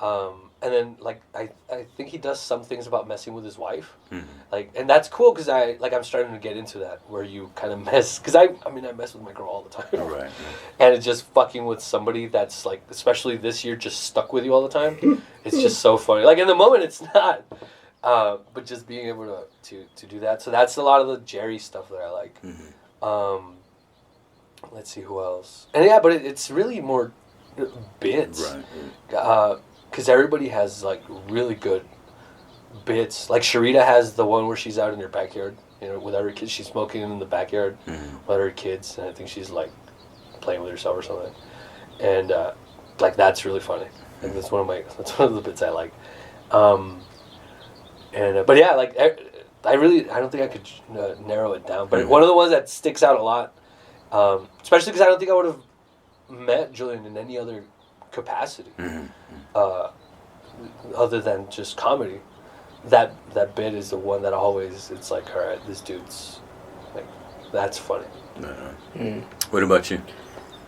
and then, like, I think he does some things about messing with his wife, like, and that's cool because I'm starting to get into that, where you kind of mess, because I mess with my girl all the time, Right. And it's just fucking with somebody that's, like, especially this year, just stuck with you all the time. It's just so funny. Like, in the moment, it's not. But just being able to do that. So that's a lot of the Jerry stuff that I like. Let's see who else. And yeah, but it's really more bits. Right. Because everybody has, like, really good bits. Like, Sharita has the one where she's out in her backyard, with her kids. She's smoking in the backyard with her kids. And I think she's, like, playing with herself or something. And, like, that's really funny. Like, that's one of the bits I like. But yeah, like, I don't think I could narrow it down. But one of the ones that sticks out a lot, especially because I don't think I would have met Julian in any other capacity, other than just comedy. That bit is the one that always, it's like, all right, this dude's, like, that's funny. What about you?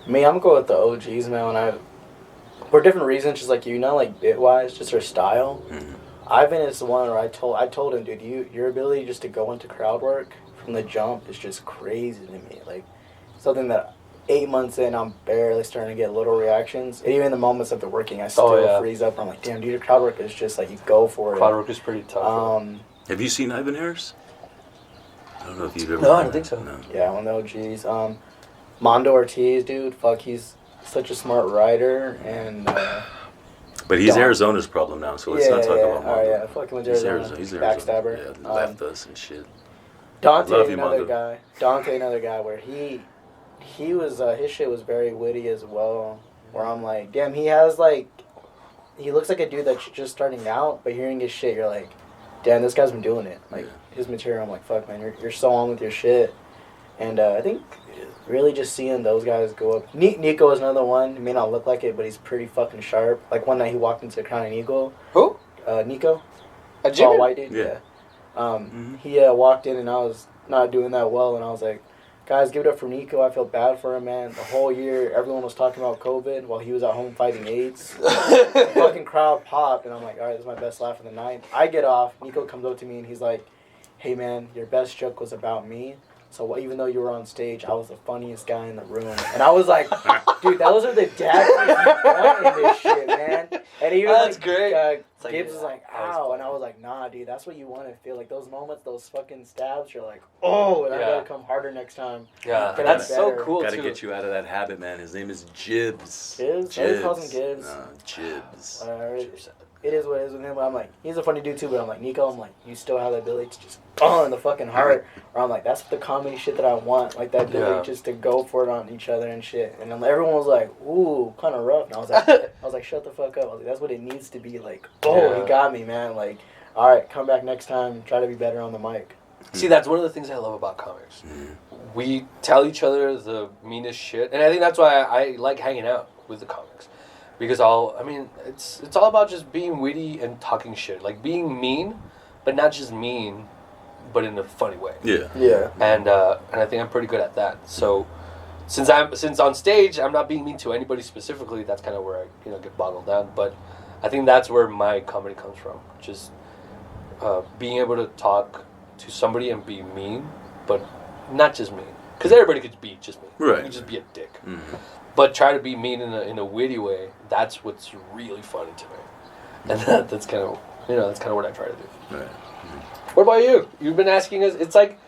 Me, I'm going with the OGs, man. For different reasons, just like like bit-wise, just her style. Ivan is the one where I told him, dude, your ability just to go into crowd work from the jump is just crazy to me. Like, something that 8 months in, I'm barely starting to get little reactions. And even in the moments of the working, I still freeze up. I'm like, damn, dude, your crowd work is just like, you go for it. Crowd work is pretty tough. Have you seen Ivan Harris? I don't know if you've ever. No, I don't think so. No. Yeah, one of the OGs. Mondo Ortiz, dude, fuck, he's such a smart writer, and but he's Arizona's problem now, so let's not talk about Mondo. Oh, yeah, fucking with Arizona. He's Backstabber. Yeah, left us and shit. Dante, another guy where he was, his shit was very witty as well, where I'm like, damn, he looks like a dude that's just starting out, but hearing his shit, you're like, damn, this guy's been doing it. Like, his material, I'm like, fuck, man, you're so on with your shit. And I think really just seeing those guys go up. Nico is another one. He may not look like it, but he's pretty fucking sharp. Like, one night he walked into Crown and Eagle. Who? Nico. A Jimmy? Tall white dude. Yeah. He walked in and I was not doing that well, and I was like, guys, give it up for Nico. I feel bad for him, man. The whole year, everyone was talking about COVID while he was at home fighting AIDS. The fucking crowd popped, and I'm like, all right, this is my best laugh of the night. I get off. Nico comes up to me, and he's like, hey, man, your best joke was about me. So even though you were on stage, I was the funniest guy in the room. And I was like, dude, those are the daggers you want in this shit, man. And he was that's great. Gibbs was like, ow. And I was like, nah, dude, that's what you want to feel. Like, those moments, those fucking stabs, you're like, oh, and I gotta come harder next time. Yeah, that's so cool, Gotta get you out of that habit, man. His name is Jibbs. Jibbs? Everybody calls him Gibbs. No, Jibbs. It is what it is with him, but I'm like, he's a funny dude too, but I'm like, Nico, I'm like, you still have the ability to just go in the fucking heart. Or I'm like, that's the comedy shit that I want. Like, that ability just to go for it on each other and shit. And everyone was like, ooh, kind of rough. And I was like, shut the fuck up. I was like, that's what it needs to be. Like, he got me, man. Like, all right, come back next time. Try to be better on the mic. See, that's one of the things I love about comics. We tell each other the meanest shit. And I think that's why I like hanging out with the comics. Because it's all about just being witty and talking shit. Like, being mean, but not just mean, but in a funny way. Yeah. And I think I'm pretty good at that. So, since on stage I'm not being mean to anybody specifically, that's kind of where I get boggled down. But I think that's where my comedy comes from. Just being able to talk to somebody and be mean, but not just mean. Because everybody could be just mean. Right. You can just be a dick. But try to be mean in a witty way. That's what's really funny to me, and that's kind of what I try to do. Right. What about you? You've been asking us. It's like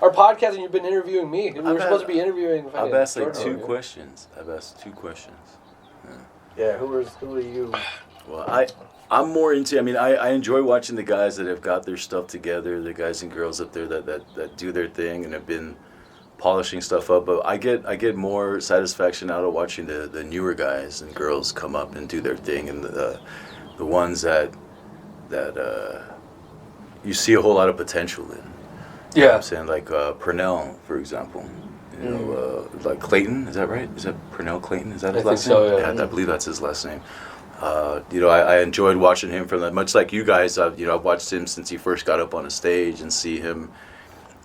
our podcast, and you've been interviewing me. We were supposed to be interviewing. I've asked like two questions. Yeah. Yeah. Who are you? Well, I'm more into. I mean, I enjoy watching the guys that have got their stuff together. The guys and girls up there that do their thing and have been polishing stuff up. But I get more satisfaction out of watching the newer guys and girls come up and do their thing, and the ones that you see a whole lot of potential in. You know what I'm saying, like Purnell, for example. You know, like Clayton, is that right? Is that Purnell Clayton? Is that his last name? So, yeah, I believe that's his last name. You know, I enjoyed watching him from that. Much like you guys, I've watched him since he first got up on a stage, and see him,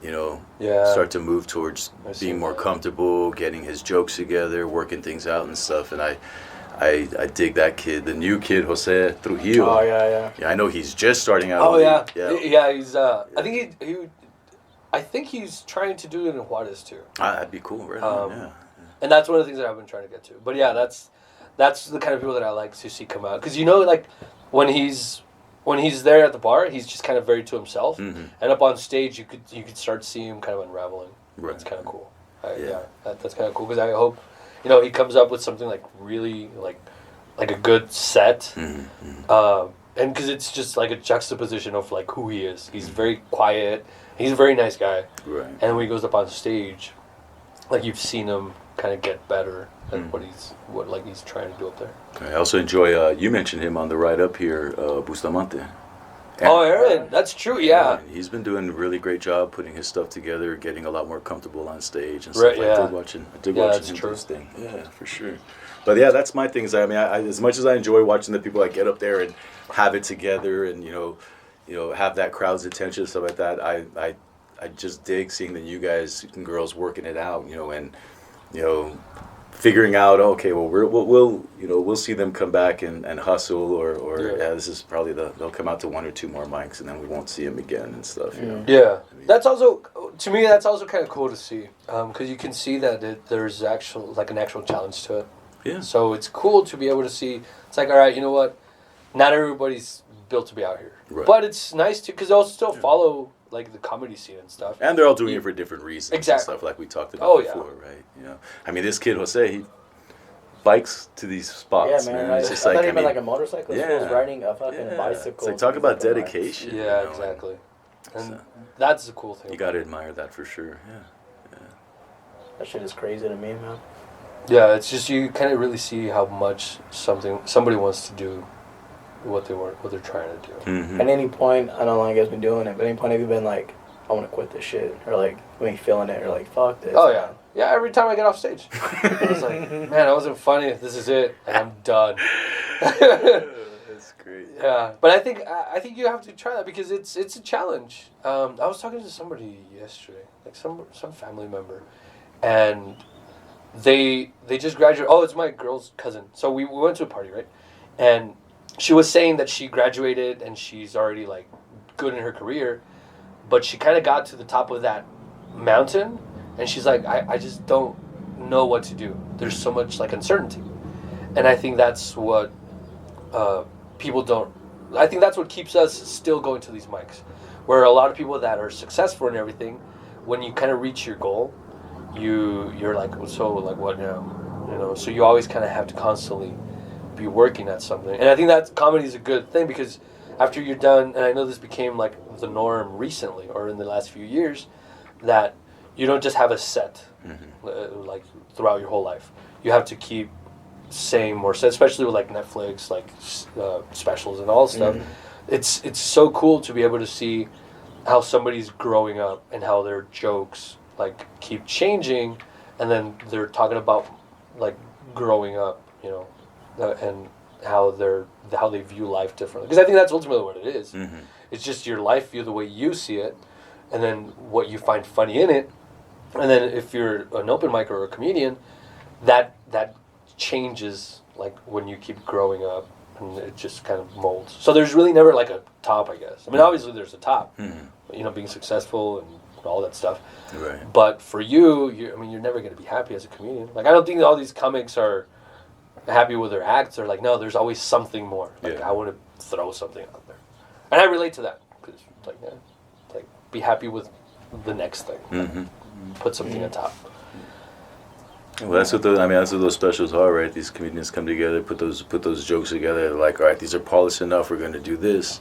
start to move towards being more comfortable, getting his jokes together, working things out and stuff. And I dig that kid, the new kid, Jose Trujillo. Oh yeah. Yeah, I know he's just starting out. Oh yeah. He's I think he's trying to do it in Juarez too. That'd be cool, right? Yeah. And that's one of the things that I've been trying to get to. But yeah, that's the kind of people that I like to see come out, because like when he's there at the bar, he's just kind of very to himself, and up on stage you could start seeing him kind of unraveling. Right. That's kind of cool. That's kind of cool, because I hope he comes up with something like really like a good set, and because it's just like a juxtaposition of like who he is. He's very quiet. He's a very nice guy, right? And when he goes up on stage, like you've seen him kind of get better at what he's trying to do up there. I also enjoy. You mentioned him on the ride up here, Bustamante. Aaron, that's true. Yeah, he's been doing a really great job putting his stuff together, getting a lot more comfortable on stage and stuff. Yeah. I did watching him do his thing. Yeah, for sure. But yeah, that's my thing. I mean, as much as I enjoy watching the people that get up there and have it together, and have that crowd's attention, stuff like that. I just dig seeing the new guys and girls working it out, and figuring out, okay, well we'll see them come back and hustle, or this is probably they'll come out to one or two more mics, and then we won't see them again and stuff. Yeah, that's also, to me, that's also kind of cool to see, because you can see that there's an actual challenge to it. Yeah. So it's cool to be able to see. It's like, all right, you know what? Not everybody's built to be out here, right. But it's nice to, because they'll still follow like the comedy scene and stuff. And they're all doing it for different reasons. Exactly. And stuff like we talked about before, right? I mean, this kid Jose, he bikes to these spots. Yeah, man. It's just I thought he meant like a motorcyclist who was riding a fucking bicycle. It's like, talk about dedication. Yeah, exactly. And that's the cool thing. You got to admire that for sure. Yeah. That shit is crazy to me, man. Yeah, it's just, you kind of really see how much somebody wants to do what they're trying to do. Mm-hmm. At any point, I don't know how long you guys been doing it, but at any point have you been like, I want to quit this shit, or like when you feeling it, or like, fuck this? Oh yeah, every time I get off stage, it's like, man, that wasn't funny. This is it, and I'm done. That's great. Yeah, but I think you have to try that, because it's a challenge. I was talking to somebody yesterday, like some family member, and they just graduated. Oh, it's my girl's cousin. So we went to a party, right? And she was saying that she graduated and she's already like good in her career, but she kind of got to the top of that mountain, and she's like, I just don't know what to do. There's so much like uncertainty, and I think that's what people don't. I think that's what keeps us still going to these mics, where a lot of people that are successful and everything, when you kind of reach your goal, you're like, so like what now, so you always kind of have to constantly be working at something. And I think that comedy is a good thing, because after you're done, and I know this became like the norm recently or in the last few years, that you don't just have a set like throughout your whole life. You have to keep saying more sets, especially with like Netflix, like specials and all stuff. It's so cool to be able to see how somebody's growing up and how their jokes like keep changing, and then they're talking about like growing up, and how they view life differently. Because I think that's ultimately what it is. It's just your life view the way you see it, and then what you find funny in it. And then if you're an open mic or a comedian, that changes like when you keep growing up, and it just kind of molds. So there's really never like a top, I guess. I mean, obviously there's a top, being successful and all that stuff. Right. But for you're never going to be happy as a comedian. Like, I don't think all these comics are happy with their acts. They're like, no, there's always something more. Like, I want to throw something out there. And I relate to that, because like be happy with the next thing. Put something on top. Well, that's what that's what those specials are, right? These comedians come together, put those jokes together. They're like, all right, these are polished enough. We're going to do this.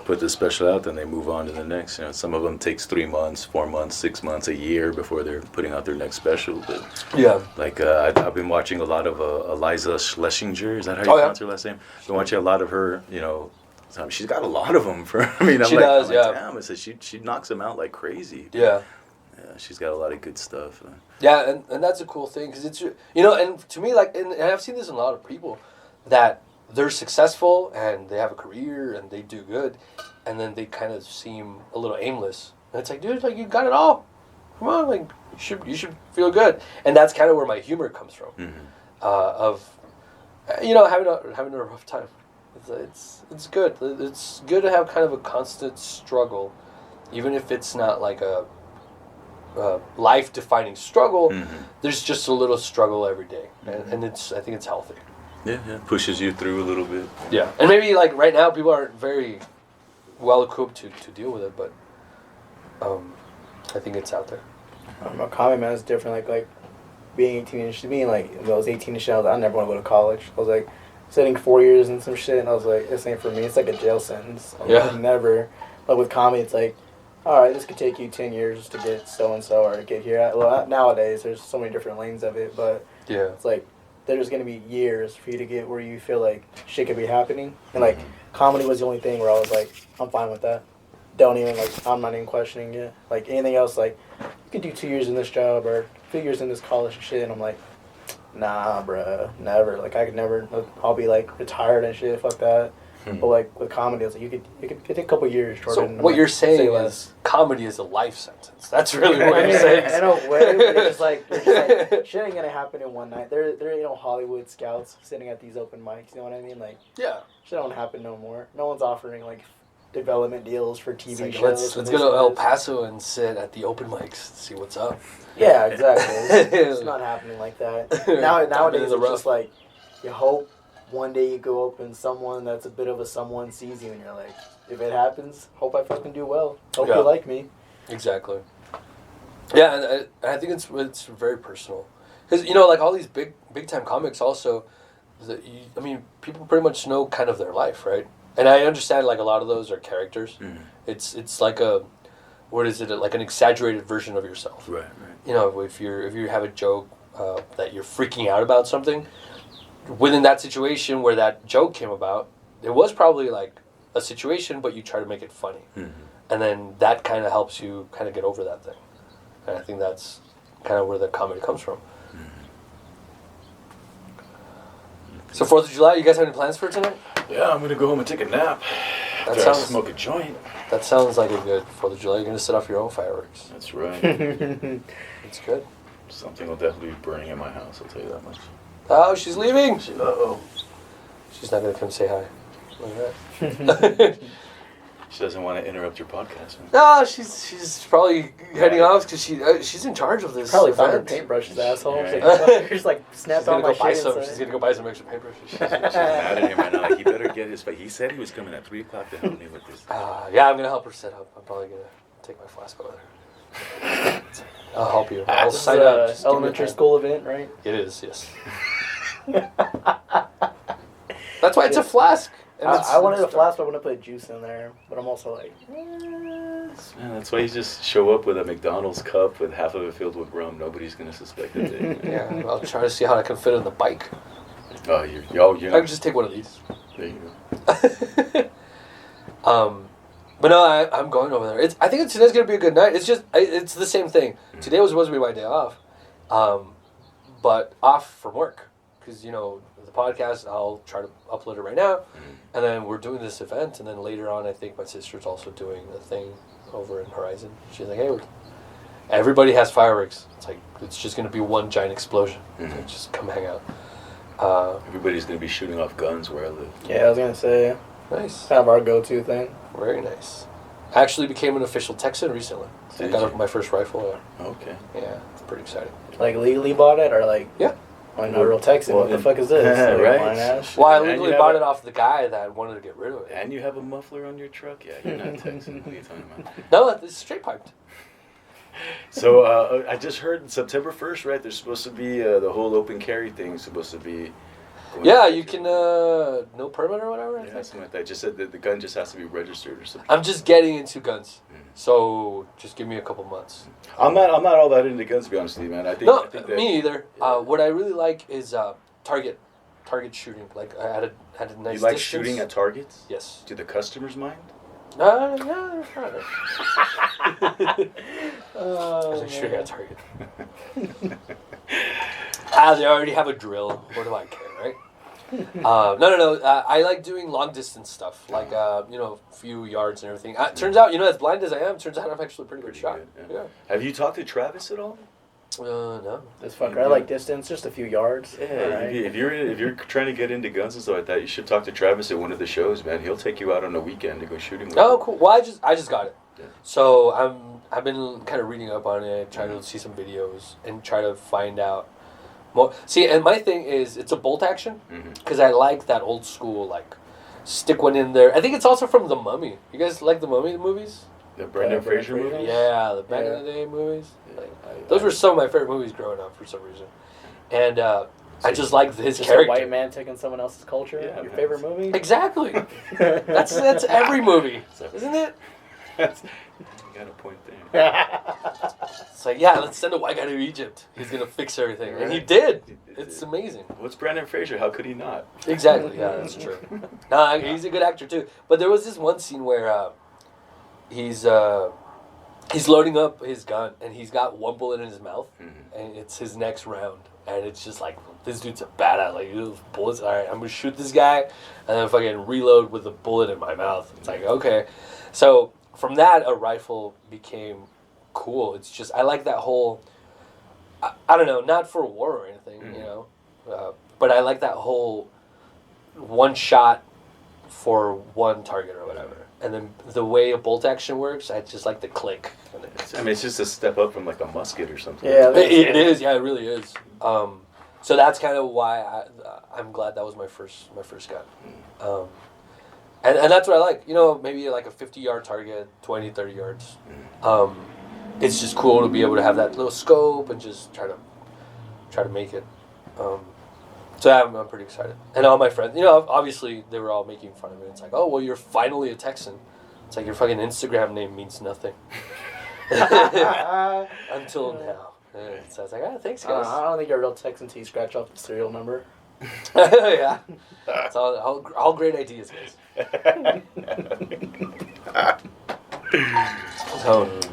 Put the special out, then they move on to the next. Some of them takes 3 months, 4 months, 6 months, a year before they're putting out their next special. But yeah, like I've been watching a lot of Eliza Schlesinger. Is that how you pronounce her last name? Been watching a lot of her. She's got a lot of them. She does. Yeah. Damn, I said she knocks them out like crazy. Yeah. Yeah, she's got a lot of good stuff. Yeah, and that's a cool thing because it's and to me and I've seen this in a lot of people that they're successful and they have a career and they do good, and then they kind of seem a little aimless. And it's like, dude, like you got it all. Come on, like you should feel good. And that's kind of where my humor comes from. Mm-hmm. Of having a rough time. It's good. It's good to have kind of a constant struggle, even if it's not like a life-defining struggle. Mm-hmm. There's just a little struggle every day, and I think it's healthy. Yeah, pushes you through a little bit. Yeah, and maybe like right now people aren't very well equipped to deal with it, but I think it's out there. I don't know, comedy, man, is different. Like being 18-ish to me, like when I was 18-ish, I never want to go to college. I was like sitting 4 years and some shit, and I was like, this ain't for me. It's like a jail sentence. Like, never. But with comedy, it's like, all right, this could take you 10 years to get so-and-so or get here. Well, nowadays, there's so many different lanes of it, but yeah, it's like, there's going to be years for you to get where you feel like shit could be happening. And, like, comedy was the only thing where I was like, I'm fine with that. Don't even, like, I'm not even questioning it. Like, anything else, like, you could do 2 years in this job or 2 years in this college and shit. And I'm like, nah, bruh, never. Like, I could never, I'll be, like, retired and shit, fuck that. But, like, with comedy, it's like, you could take a couple years, Jordan. So what you're saying is comedy is a life sentence. That's really what you're saying. In a way, but it's just like shit ain't gonna happen in one night. There ain't no Hollywood scouts sitting at these open mics, you know what I mean? Like, yeah, shit don't happen no more. No one's offering, like, development deals for TV like, shows. let's go to El Paso and sit at the open mics and see what's up. Yeah, exactly. It's not happening like that. Nowadays, it's just like, you hope one day you go open someone that's a bit of a someone sees you and you're like, if it happens, hope I fucking do well. Hope you like me. Exactly. Yeah, and I think it's very personal. Because, like all these big time comics also, people pretty much know kind of their life, right? And I understand like a lot of those are characters. Mm-hmm. It's like like an exaggerated version of yourself. Right. If you have a joke that you're freaking out about something, within that situation where that joke came about, it was probably like a situation, but you try to make it funny. Mm-hmm. And then that kind of helps you kind of get over that thing. And I think that's kind of where the comedy comes from. Mm-hmm. So 4th of July, you guys have any plans for tonight? Yeah, I'm going to go home and take a nap. Smoke a joint. That sounds like a good 4th of July. You're going to set off your own fireworks. That's right. It's good. Something will definitely be burning in my house, I'll tell you that much. Oh, she's leaving. Uh-oh. She's not going to come say hi. Look at that. She doesn't want to interrupt your podcast. Man. No, she's probably heading off because she's in charge of this. Probably found her paintbrushes, asshole. Right. She's like snapped on my shit. She's gonna go buy some extra paintbrushes. She's mad at him right now. Like, he better get his. He said he was coming at 3 o'clock to help me with this. Yeah, I'm gonna help her set up. I'm probably gonna take my flask over there. I'll help you. I'll sign up. Elementary school event, right? It is, yes. That's why it's a flask. I wanted a flask, but I want to put juice in there. But I'm also like, Man, that's why you just show up with a McDonald's cup with half of it filled with rum. Nobody's going to suspect a thing. Yeah, I'll try to see how I can fit it in the bike. Oh, you're I can just take one of these. There you go. But no, I'm going over there. I think today's going to be a good night. It's the same thing. Mm-hmm. Today was supposed to be my day off. But off from work. Because, the podcast, I'll try to upload it right now. Mm-hmm. And then we're doing this event. And then later on, I think my sister's also doing a thing over in Horizon. She's like, hey, everybody has fireworks. It's just going to be one giant explosion. Mm-hmm. So just come hang out. Everybody's going to be shooting off guns where I live. Yeah, I was going to say. Nice. Kind of our go-to thing. Very nice. I actually became an official Texan recently. I got my first rifle. Okay. Yeah, it's pretty exciting. Like legally bought it or like? Yeah. I'm not a real Texan. What the fuck is this? Right. Well, I legally bought it off the guy that wanted to get rid of it. And you have a muffler on your truck? Yeah, you're not Texan. What are you talking about? No, it's straight piped. So I just heard September 1st, right? There's supposed to be the whole open carry thing supposed to be. Yeah, you can no permit or whatever. Yeah, something like that. Just said that the gun just has to be registered or something. I'm just getting into guns, so just give me a couple months. I'm not all that into guns, to be honest with you, man. I think that, me either. Yeah. What I really like is target shooting. Like at a nice. You like distance. shooting at targets? Yes. Do the customers mind? Yeah, they're fine. I like shooting at target. They already have a drill. What do I care, right? No. I like doing long distance stuff, like a few yards and everything. Turns out, as blind as I am, turns out I'm actually a pretty good shot. Good, Yeah. Have you talked to Travis at all? No. This fucker, I like distance, just a few yards. Yeah, Right. if you're trying to get into guns and stuff like that, you should talk to Travis at one of the shows, man. He'll take you out on a weekend to go shooting with Oh, him. cool. Well, I just got it. Yeah. So I've been kind of reading up on it, trying to see some videos and try to find out more. See, and my thing is it's a bolt action because I like that old school stick one in there. I think it's also from The Mummy. You guys like The Mummy movies? The Brendan Fraser Fraser. movie? Yeah, the back in the day movies. Yeah, Those were some of my favorite movies growing up for some reason, and I just like his Just character. a white man taking someone else's culture. Yeah, Your man. favorite movie? Exactly. That's every movie, isn't it? You got a point there. It's like, yeah, let's send a white guy to Egypt. He's gonna fix everything, and he did. It's amazing. What's Brendan Fraser? How could he not? Exactly. Yeah, that's true. Nah, he's a good actor too. But there was this one scene where he's loading up his gun and he's got one bullet in his mouth, and it's his next round, and it's just like this dude's a badass. Like those bullets. All right, I'm gonna shoot this guy, and then fucking reload with a bullet in my mouth. It's like okay, so from that a rifle became cool. It's just I like that whole. I don't know, not for war or anything, but I like that whole one shot for one target or whatever. And then the way a bolt action works, I just like the click. It's just a step up from like a musket or something. Yeah, It is. Yeah, it really is. So that's kind of why I'm glad that was my first gun. And that's what I like. Maybe like a 50-yard target, 20, 30 yards. It's just cool to be able to have that little scope and just try to make it. So I'm pretty excited. And all my friends, obviously they were all making fun of me. It's like, oh, well, you're finally a Texan. It's like your fucking Instagram name means nothing. Until now. So I was like, thanks, guys. I don't think you're a real Texan until you scratch off the serial number. Yeah. It's all great ideas, guys.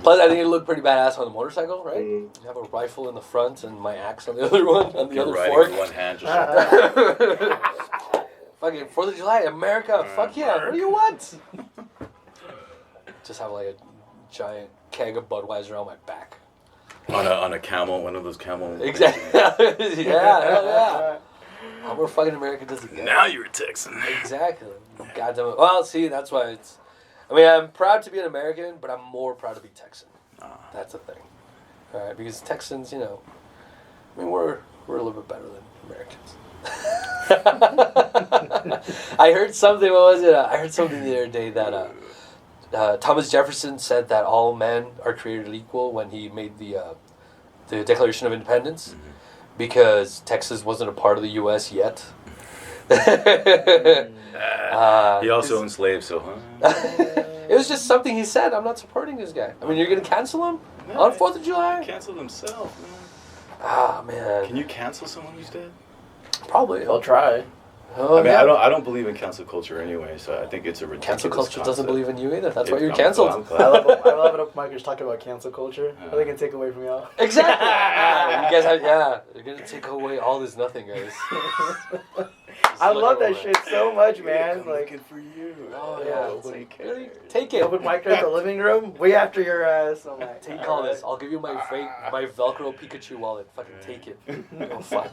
Plus, I think it looked pretty badass on the motorcycle, right? You have a rifle in the front and my axe on the other one, on the You're other riding fork. with one hand just Fucking 4th of July, America, fuck yeah, what do you want? Just have like a giant keg of Budweiser on my back. on a camel, one of those camel. Exactly. Yeah, hell yeah. How more fucking America does it get? Now you're a Texan. Exactly. Goddamn it. Well, see, that's why it's... I'm proud to be an American, but I'm more proud to be Texan. That's the thing. All right, because Texans, we're a little bit better than Americans. I heard something, what was it? I heard something the other day that Thomas Jefferson said that all men are created equal when he made the Declaration of Independence, because Texas wasn't a part of the U.S. yet. He also owned slaves, so It was just something he said. I'm not supporting this guy. You're going to cancel him on 4th of July? Cancel himself, man. Ah, man. Can you cancel someone who's dead? Probably. I'll try. Oh, I don't believe in cancel culture anyway, so I think it's a ridiculous Cancel culture doesn't concept. believe in you either. That's why I'm you're canceled. I love it up micers talking about cancel culture. They can take away from y'all. Exactly. You guys they're going to take away all this nothing, guys. I love that shit so much, man. I'm Like, looking for you. Oh, Yeah, yeah. nobody cares. Really? Take it. open mic in the living room, way after your ass. I'm like, Take all this. I'll give you my Velcro Pikachu wallet. Fucking take it. Oh, fuck.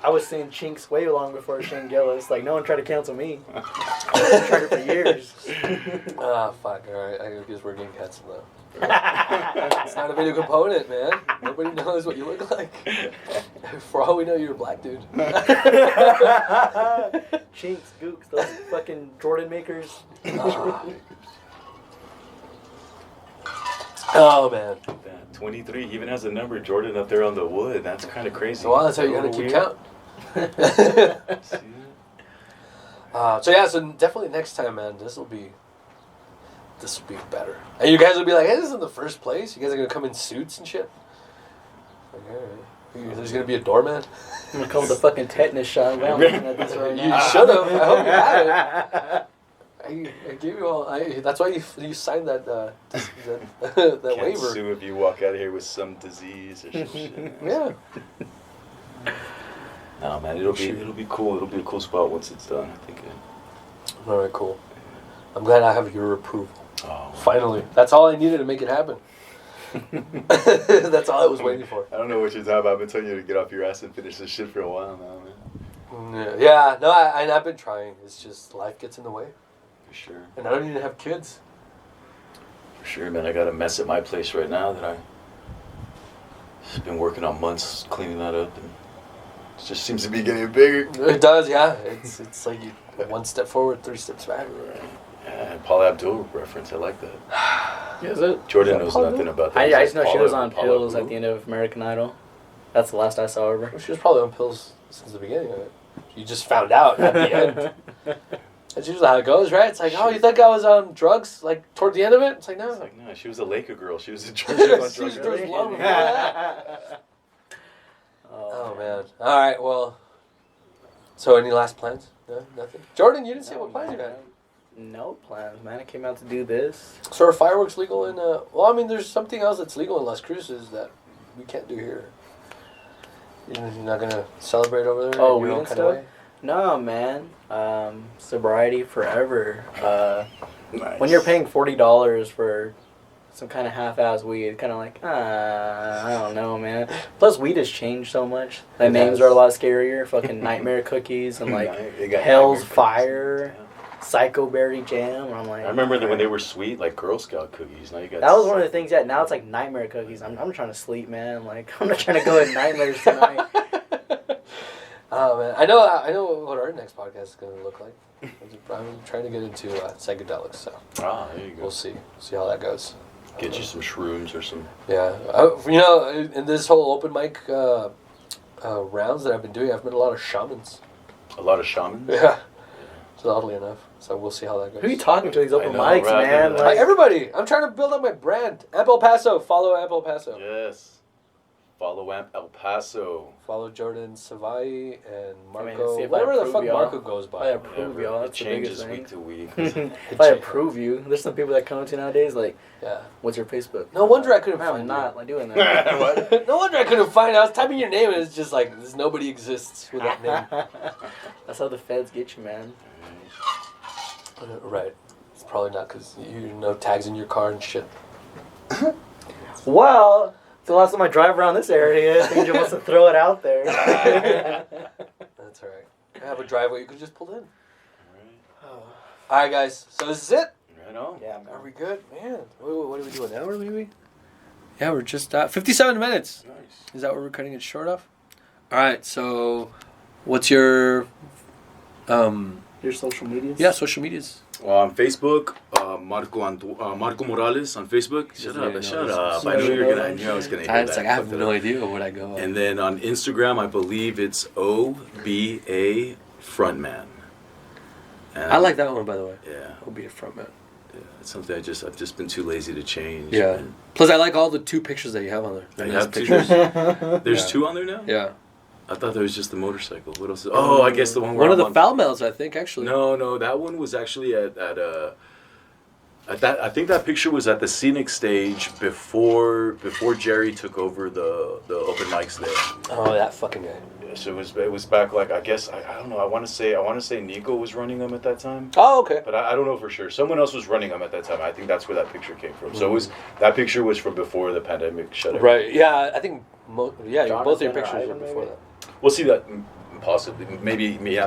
I was seeing chinks way long before Shane Gillis. Like, no one tried to cancel me. I tried it for years. Fuck. All right. I guess we're getting canceled now. It's not a video component, man. Nobody knows what you look like. For all we know, you're a black dude. Chinks, gooks, those fucking Jordan makers. Oh, man. 23. He even has a number, Jordan, up there on the wood. That's kind of crazy. Well, that's how you gotta keep count. So definitely next time, man, this will be better. And you guys will be like, hey, this is in the first place? You guys are gonna come in suits and shit? Like, alright. There's gonna be a doorman? I'm gonna come with a fucking tetanus shot. I'm looking at this right You now. should have. I hope you had it. I gave you all. That's why you signed that that Can't waiver. sue if you walk out of here with some disease or some shit. Yeah. No, man, it'll be cool. It'll be a cool spot once it's done. I think. All right, cool. I'm glad I have your approval. Oh, Finally, that's all I needed to make it happen. That's all I was waiting for. I don't know what you're talking about. I've been telling you to get off your ass and finish this shit for a while now, man. Yeah. No, I've been trying. It's just life gets in the way, for sure. and I don't even have kids. For sure, man. I got a mess at my place right now that I've been working on months cleaning that up, and It just seems to be getting bigger. It does, yeah. It's like you one step forward, 3 steps back. yeah, Paul Abdul reference. I like that. Is it? Jordan knows nothing about that. I He's just know she Paula- was on Paula pills Abdul. at the end of American Idol. That's the last I saw of her. Well, she was probably on pills since the beginning of it. You just found out at the end. That's usually how it goes, right? It's like, oh, you think I was on drugs, like, toward the end of it? It's like, no. It's like, no, she was a Laker girl. She was a She drugs. was on drugs long before that. Oh, man. All right, well. So, any last plans? No, nothing? Jordan, you didn't say what plans you had. No plans, man. I came out to do this. So, are fireworks legal in, well, I mean, there's something else that's legal in Las Cruces that we can't do here. You're not going to celebrate over there? Oh, in your weed own and kind of stuff? way? No, man. Sobriety forever. Nice. When you're paying $40 for some kind of half-ass weed, it's kind of like, I don't know, man. Plus, weed has changed so much. The names are a lot scarier. Fucking Nightmare Cookies and like They got Hell's Nightmare Fire, Cookies. Psycho Berry Jam. I'm like, I remember that when they were sweet, like Girl Scout cookies. Now you got. that was one of the things. Yeah, now it's like Nightmare Cookies. I'm trying to sleep, man. Like I'm not trying to go in nightmares tonight. Oh man, I know what our next podcast is going to look like. I'm trying to get into psychedelics, so Ah, there you go. we'll see how that goes. Get you some shrooms or some. Yeah, in this whole open mic rounds that I've been doing, I've met a lot of shamans. A lot of shamans. Yeah, so oddly enough, so we'll see how that goes. Who are you talking to these open know, mics, right? man? Like, Like, Everybody, I'm trying to build up my brand. Amp El Paso, follow Amp El Paso. Yes. Follow Amp El Paso. Follow Jordan Savai and I mean, Marco. see if I whatever the approve fuck y'all. Marco goes by. I approve y'all. It That's the biggest changes thing. week to week. If I approve you, there's some people that come to nowadays like, Yeah. what's your Facebook? No wonder I couldn't I'm find not you. like doing that. What? No wonder I couldn't find it. I was typing your name and it's just like, nobody exists with that name. That's how the feds get you, man. Right. It's probably not because you know tags in your car and shit. Well, the last time I drive around this area, Angel wants to throw it out there. That's alright. I have a driveway you could just pull in. Alright, guys. So this is it? Right on. Yeah, Are man. we good? Man. What are we doing? An hour maybe? Yeah, we're just 57 minutes. Nice. Is that what we're cutting it short of? Alright, so what's your Your social medias? social medias? On Facebook, Marko Morales on Facebook. Shut up. I knew I was gonna hear that. I have no idea what I go on. And then on Instagram, I believe it's OBA Frontman. And I like that one, by the way. Yeah, I'll be a frontman. yeah, it's something I've just been too lazy to change. Yeah. And Plus, I like all the 2 pictures that you have on there. I Nice have 2 pictures. There's Yeah. 2 on there now. Yeah. I thought there was just the motorcycle. What else? Oh, I guess the one where One of I'm the on- foul mouths, I think, actually. No, that one was actually at that. I think that picture was at the scenic stage before Jerry took over the open mics there. Oh, that fucking guy. Yeah, so it was back like I guess I don't know. I want to say Nico was running them at that time, Oh, okay. but I don't know for sure. Someone else was running them at that time. I think that's where that picture came from. So that picture was from before the pandemic shut. Right. Yeah, I think. Both of your Jonathan or pictures were Ivan, before maybe? that. We'll see that possibly. Maybe Those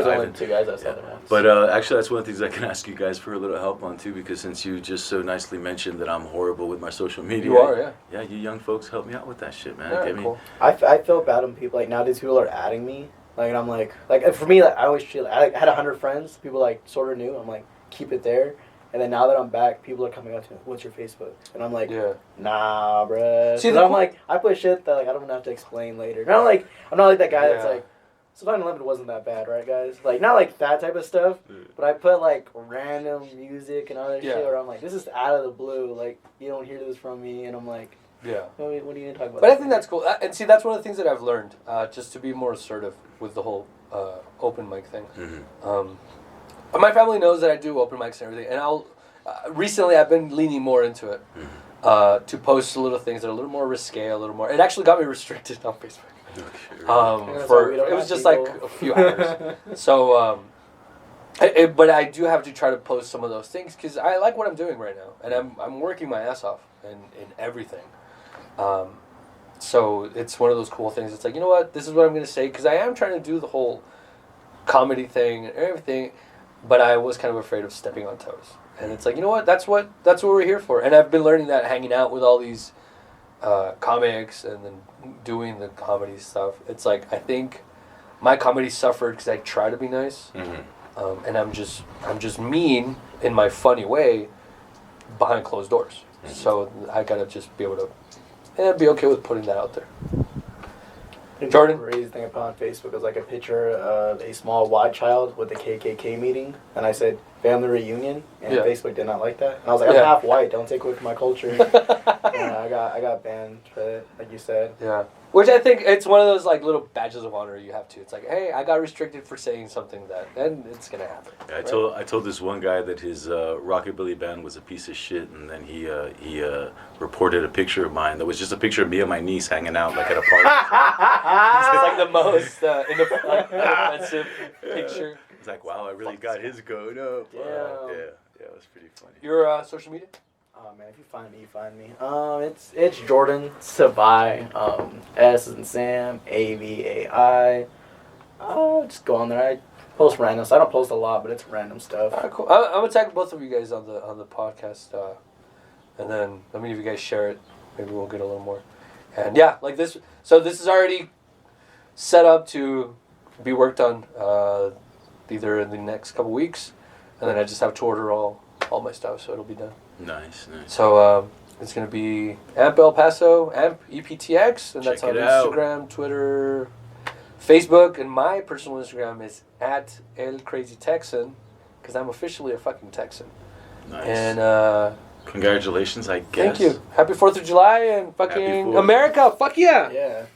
are Ivan. only 2 guys that saw them. But actually, that's one of the things I can ask you guys for a little help on too, because since you just so nicely mentioned that I'm horrible with my social media. You are, yeah. Yeah, you young folks help me out with that shit, man. Yeah, Get me. cool. I feel bad when people like nowadays people are adding me. Like and I'm like for me like I always feel I had 100 friends. People like sort of knew. I'm like keep it there. And then now that I'm back, people are coming up to me, what's your Facebook? And I'm like, Yeah. nah, bruh. See, See, I'm like, I put shit that like I don't have to explain later. Not like I'm not like that guy that's Yeah. like, so 9/11 wasn't that bad, right, guys? Like not like that type of stuff. But I put like random music and other shit where I'm like, this is out of the blue. Like you don't hear this from me, and I'm like, Yeah. what are you gonna talk about? But I think that's cool. And see, that's one of the things that I've learned, just to be more assertive with the whole open mic thing. My family knows that I do open mics and everything, and I'll. Recently, I've been leaning more into it to post little things that are a little more risque, a little more. It actually got me restricted on Facebook. It was just like a few hours. So, but I do have to try to post some of those things because I like what I'm doing right now, and I'm working my ass off in everything. So it's one of those cool things. It's like, you know what, this is what I'm gonna say because I am trying to do the whole comedy thing and everything, but I was kind of afraid of stepping on toes. And it's like, you know what, that's what we're here for. And I've been learning that hanging out with all these comics and then doing the comedy stuff. It's like I think my comedy suffered because I try to be nice, and I'm just mean in my funny way behind closed doors. So I gotta just be able to be okay with putting that out there. Jordan? The crazy thing I put on Facebook was like a picture of a small white child with the KKK meeting, and I said family reunion, and Facebook did not like that. And I was like, I'm half white, don't take away from my culture. I got banned for it, like you said. Yeah. Which I think it's one of those like little badges of honor you have to. It's like, hey, I got restricted for saying something that, and it's gonna happen. Yeah, I told this one guy that his rockabilly band was a piece of shit, and then he reported a picture of mine that was just a picture of me and my niece hanging out like at a party. It's like the most inoffensive picture. It's like, wow, I really got his goat up. Yeah, it was pretty funny. Your social media? Oh man, if you find me, you find me. It's Jordan Savai. S is in Sam. AVAI. Just go on there. I post random. So I don't post a lot, but it's random stuff. All right, cool. I'm gonna tag both of you guys on the podcast, and then if you guys share it, maybe we'll get a little more. And yeah, like this. So this is already set up to be worked on either in the next couple weeks, and then I just have to order all my stuff, so it'll be done. Nice. So it's going to be Amp El Paso, Amp EPTX, and that's Check on it out. Instagram, Twitter, Facebook, and my personal Instagram is at El Crazy Texan, because I'm officially a fucking Texan. Nice. And congratulations, I guess. thank you. Happy 4th of July and fucking Happy 4th. America. Fuck yeah. Yeah.